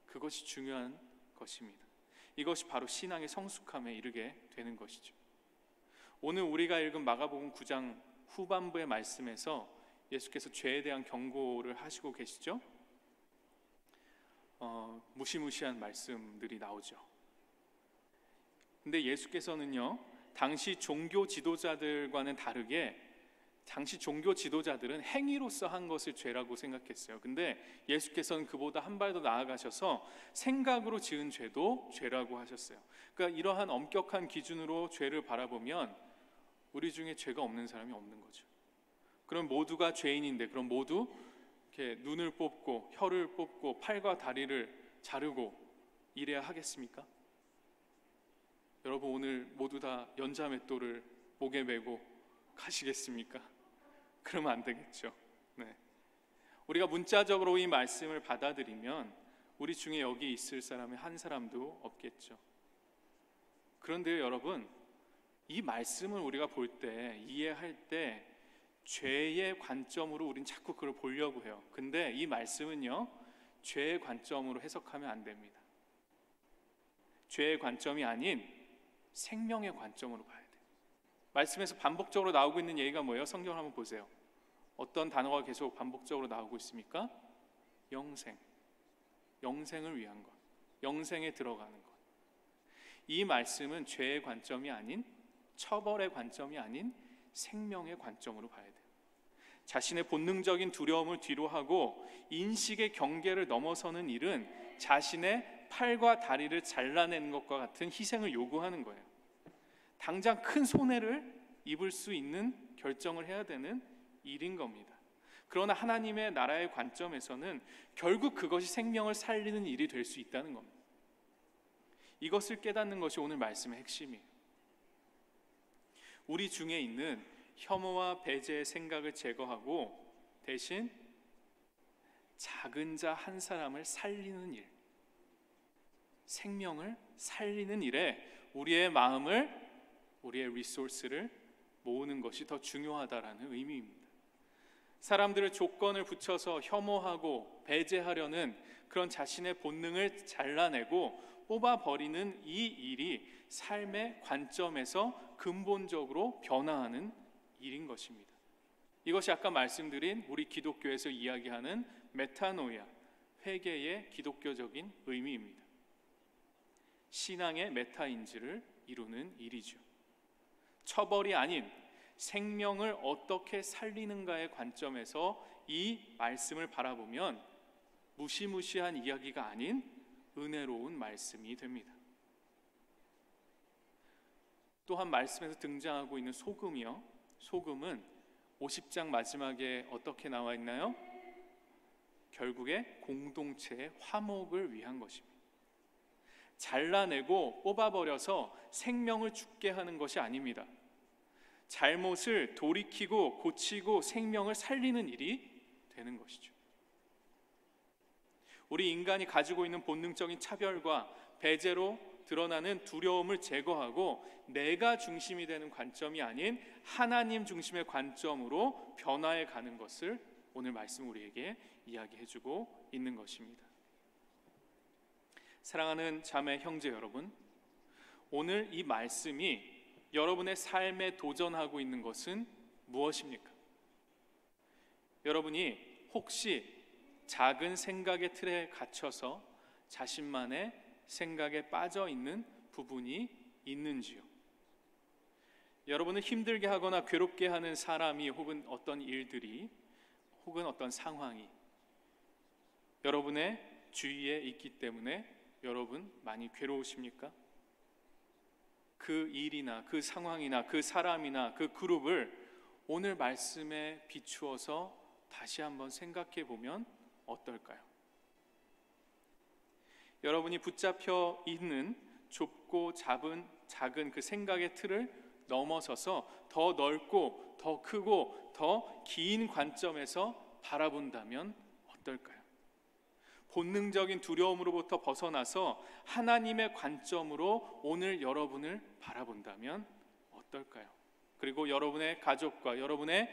Speaker 6: 그것이 중요한 것입니다. 이것이 바로 신앙의 성숙함에 이르게 되는 것이죠. 오늘 우리가 읽은 마가복음 9장 후반부의 말씀에서 예수께서 죄에 대한 경고를 하시고 계시죠. 무시무시한 말씀들이 나오죠. 근데 예수께서는요, 당시 종교 지도자들과는 다르게 당시 종교 지도자들은 행위로서 한 것을 죄라고 생각했어요. 근데 예수께서는 그보다 한 발 더 나아가셔서 생각으로 지은 죄도 죄라고 하셨어요. 그러니까 이러한 엄격한 기준으로 죄를 바라보면 우리 중에 죄가 없는 사람이 없는 거죠. 그럼 모두가 죄인인데 그럼 모두 이렇게 눈을 뽑고 혀를 뽑고 팔과 다리를 자르고 이래야 하겠습니까? 여러분 오늘 모두 다 연자맷돌을 목에 메고 가시겠습니까? 그러면 안 되겠죠. 네. 우리가 문자적으로 이 말씀을 받아들이면 우리 중에 여기 있을 사람이 한 사람도 없겠죠. 그런데요 여러분, 이 말씀을 우리가 볼 때, 이해할 때 죄의 관점으로 우린 자꾸 그걸 보려고 해요. 근데 이 말씀은요 죄의 관점으로 해석하면 안 됩니다. 죄의 관점이 아닌 생명의 관점으로 봐야 돼요. 말씀에서 반복적으로 나오고 있는 얘기가 뭐예요? 성경을 한번 보세요. 어떤 단어가 계속 반복적으로 나오고 있습니까? 영생, 영생을 위한 것, 영생에 들어가는 것. 이 말씀은 죄의 관점이 아닌, 처벌의 관점이 아닌 생명의 관점으로 봐야 돼요. 자신의 본능적인 두려움을 뒤로하고 인식의 경계를 넘어서는 일은 자신의 팔과 다리를 잘라내는 것과 같은 희생을 요구하는 거예요. 당장 큰 손해를 입을 수 있는 결정을 해야 되는 일인 겁니다. 그러나 하나님의 나라의 관점에서는 결국 그것이 생명을 살리는 일이 될 수 있다는 겁니다. 이것을 깨닫는 것이 오늘 말씀의 핵심이에요. 우리 중에 있는 혐오와 배제의 생각을 제거하고 대신 작은 자 한 사람을 살리는 일, 생명을 살리는 일에 우리의 마음을, 우리의 리소스를 모으는 것이 더 중요하다라는 의미입니다. 사람들을 조건을 붙여서 혐오하고 배제하려는 그런 자신의 본능을 잘라내고 뽑아버리는 이 일이 삶의 관점에서 근본적으로 변화하는 일인 것입니다. 이것이 아까 말씀드린 우리 기독교에서 이야기하는 메타노이아, 회개의 기독교적인 의미입니다. 신앙의 메타인지를 이루는 일이죠. 처벌이 아닌 생명을 어떻게 살리는가의 관점에서 이 말씀을 바라보면 무시무시한 이야기가 아닌 은혜로운 말씀이 됩니다. 또한 말씀에서 등장하고 있는 소금이요, 소금은 50장 마지막에 어떻게 나와 있나요? 결국에 공동체의 화목을 위한 것입니다. 잘라내고 뽑아버려서 생명을 죽게 하는 것이 아닙니다. 잘못을 돌이키고 고치고 생명을 살리는 일이 되는 것이죠. 우리 인간이 가지고 있는 본능적인 차별과 배제로 드러나는 두려움을 제거하고 내가 중심이 되는 관점이 아닌 하나님 중심의 관점으로 변화해 가는 것을 오늘 말씀 우리에게 이야기해주고 있는 것입니다. 사랑하는 자매 형제 여러분, 오늘 이 말씀이 여러분의 삶에 도전하고 있는 것은 무엇입니까? 여러분이 혹시 작은 생각의 틀에 갇혀서 자신만의 생각에 빠져 있는 부분이 있는지요? 여러분을 힘들게 하거나 괴롭게 하는 사람이 혹은 어떤 일들이 혹은 어떤 상황이 여러분의 주위에 있기 때문에 여러분 많이 괴로우십니까? 그 일이나 그 상황이나 그 사람이나 그 그룹을 오늘 말씀에 비추어서 다시 한번 생각해 보면 어떨까요? 여러분이 붙잡혀 있는 좁고 작은 그 생각의 틀을 넘어서서 더 넓고 더 크고 더 긴 관점에서 바라본다면 어떨까요? 본능적인 두려움으로부터 벗어나서 하나님의 관점으로 오늘 여러분을 바라본다면 어떨까요? 그리고 여러분의 가족과 여러분의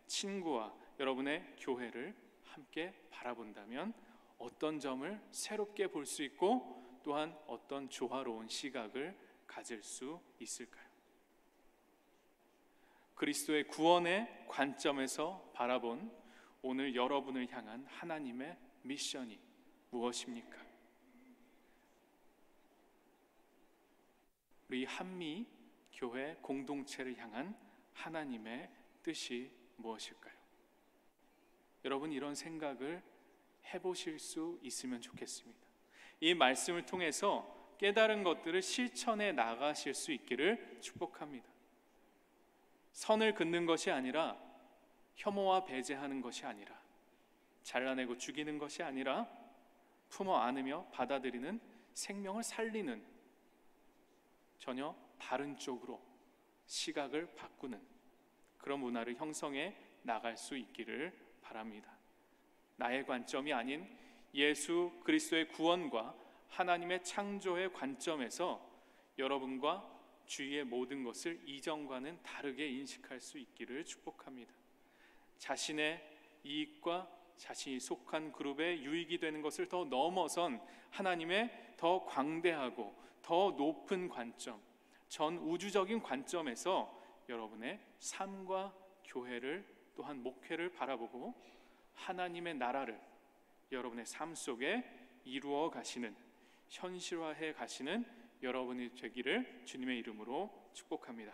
Speaker 6: 친구와 여러분의 교회를 함께 바라본다면 어떤 점을 새롭게 볼 수 있고 또한 어떤 조화로운 시각을 가질 수 있을까요? 그리스도의 구원의 관점에서 바라본 오늘 여러분을 향한 하나님의 미션이 무엇입니까? 우리 한미 교회 공동체를 향한 하나님의 뜻이 무엇일까요? 여러분, 이런 생각을 해보실 수 있으면 좋겠습니다. 이 말씀을 통해서 깨달은 것들을 실천해 나가실 수 있기를 축복합니다. 선을 긋는 것이 아니라, 혐오와 배제하는 것이 아니라, 잘라내고 죽이는 것이 아니라, 품어 안으며 받아들이는, 생명을 살리는, 전혀 다른 쪽으로 시각을 바꾸는 그런 문화를 형성해 나갈 수 있기를 바랍니다. 나의 관점이 아닌 예수 그리스도의 구원과 하나님의 창조의 관점에서 여러분과 주위의 모든 것을 이전과는 다르게 인식할 수 있기를 축복합니다. 자신의 이익과 자신이 속한 그룹에 유익이 되는 것을 더 넘어선 하나님의 더 광대하고 더 높은 관점, 전 우주적인 관점에서 여러분의 삶과 교회를, 또한 목회를 바라보고 하나님의 나라를 여러분의 삶 속에 이루어 가시는, 현실화해 가시는 여러분이 되기를 주님의 이름으로 축복합니다.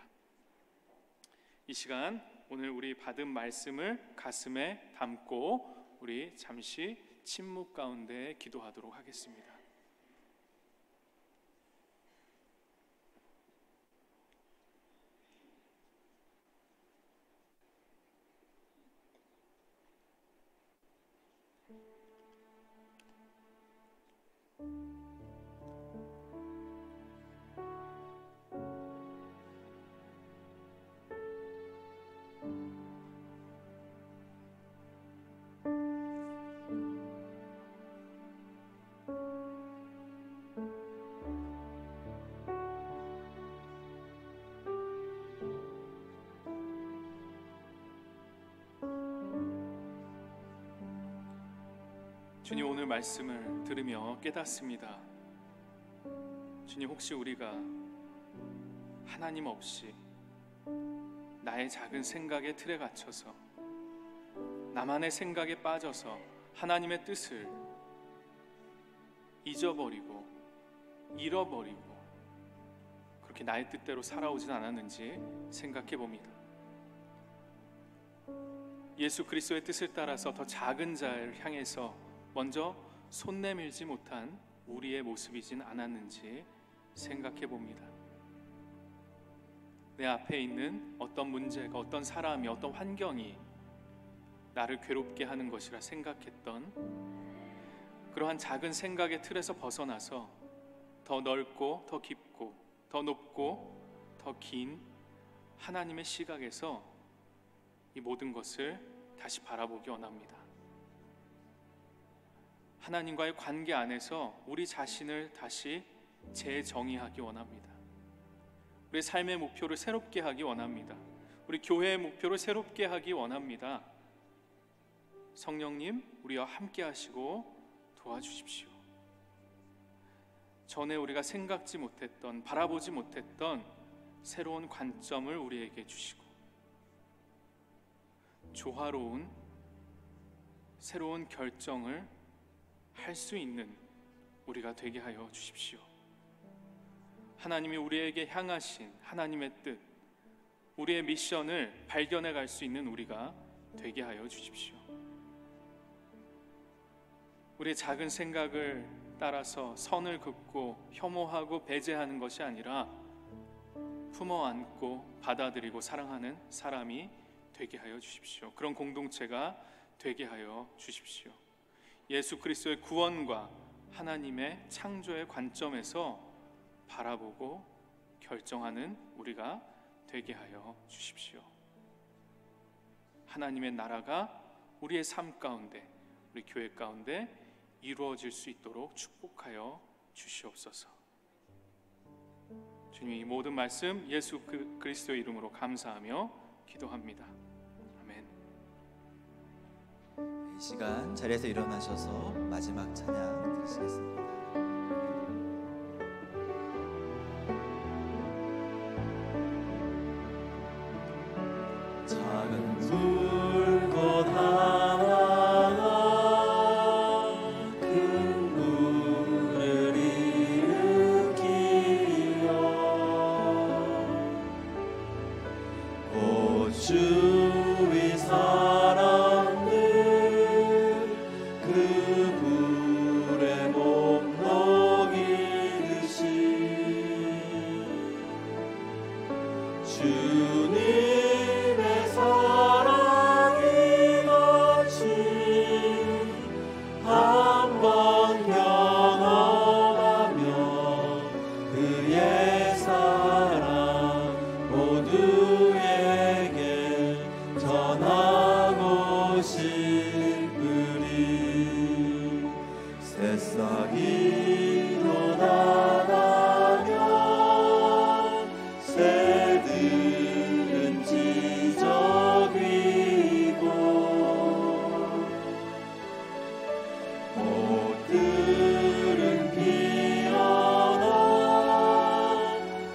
Speaker 6: 이 시간 오늘 우리 받은 말씀을 가슴에 담고 우리 잠시 침묵 가운데 기도하도록 하겠습니다. 주님, 오늘 말씀을 들으며 깨닫습니다. 주님, 혹시 우리가 하나님 없이 나의 작은 생각의 틀에 갇혀서 나만의 생각에 빠져서 하나님의 뜻을 잊어버리고 잃어버리고 그렇게 나의 뜻대로 살아오진 않았는지 생각해 봅니다. 예수 그리스도의 뜻을 따라서 더 작은 자를 향해서 먼저 손 내밀지 못한 우리의 모습이진 않았는지 생각해 봅니다. 내 앞에 있는 어떤 문제가, 어떤 사람이, 어떤 환경이 나를 괴롭게 하는 것이라 생각했던 그러한 작은 생각의 틀에서 벗어나서 더 넓고 더 깊고 더 높고 더 긴 하나님의 시각에서 이 모든 것을 다시 바라보기 원합니다. 하나님과의 관계 안에서 우리 자신을 다시 재정의하기 원합니다. 우리 삶의 목표를 새롭게 하기 원합니다. 우리 교회의 목표를 새롭게 하기 원합니다. 성령님, 우리와 함께 하시고 도와주십시오. 전에 우리가 생각지 못했던, 바라보지 못했던 새로운 관점을 우리에게 주시고 조화로운 새로운 결정을 할 수 있는 우리가 되게 하여 주십시오. 하나님이 우리에게 향하신 하나님의 뜻, 우리의 미션을 발견해 갈 수 있는 우리가 되게 하여 주십시오. 우리의 작은 생각을 따라서 선을 긋고 혐오하고 배제하는 것이 아니라 품어 안고 받아들이고 사랑하는 사람이 되게 하여 주십시오. 그런 공동체가 되게 하여 주십시오. 예수 그리스도의 구원과 하나님의 창조의 관점에서 바라보고 결정하는 우리가 되게 하여 주십시오. 하나님의 나라가 우리의 삶 가운데, 우리 교회 가운데 이루어질 수 있도록 축복하여 주시옵소서. 주님, 이 모든 말씀 예수 그리스도의 이름으로 감사하며 기도합니다. 아멘.
Speaker 2: 이 시간 자리에서 일어나셔서 마지막 찬양 드리시겠습니다.
Speaker 1: 작은 불꽃 하나가 큰 물을 일으키려 주 위사 주님의 사랑이 같이 한번 경험하며 그의 사랑 모두에게 전하고 싶으리. 새싹이 돋아나면 새들은 지저귀고 꽃들은 피어나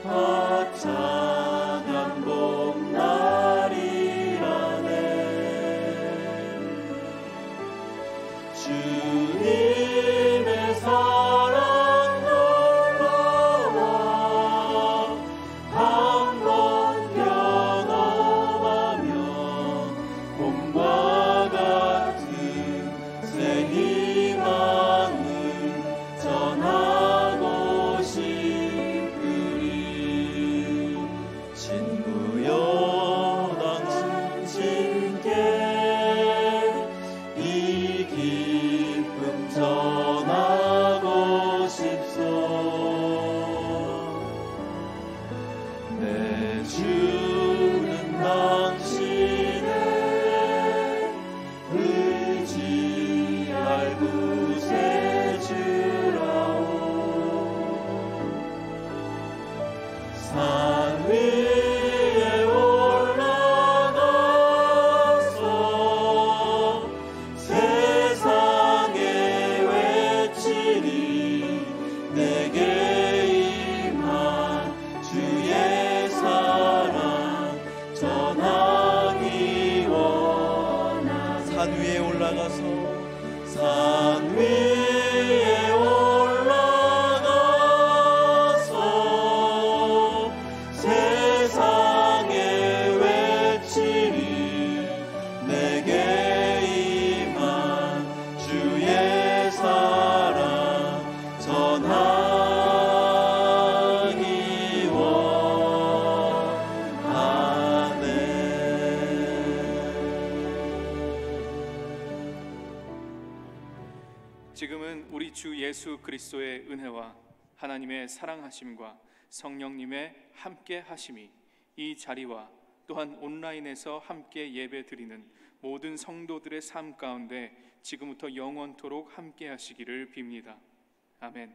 Speaker 1: 화창한 봄날이라네. 주님의 사랑 놀라워 한번 경험하며 봄과 같은 새 희망을 전하고 싶으리. 친구여 당신께 이 기쁨 전하고 싶소. 내 주는 당신의 의지할 구세주라오. 산 위에 올라가서 세상에 외치리. 내게 임한 주의 사랑 전하기 원하네. 산 위에 올라가서 산 위에 올라가서 세상에 외치리. 내게 임한 주의 사랑 전하기 원하네.
Speaker 6: 지금은 우리 주 예수 그리스도의 은혜와 하나님의 사랑하심과 성령님의 함께 하심이 이 자리와 또한 온라인에서 함께 예배드리는 모든 성도들의 삶 가운데 지금부터 영원토록 함께 하시기를 빕니다. 아멘.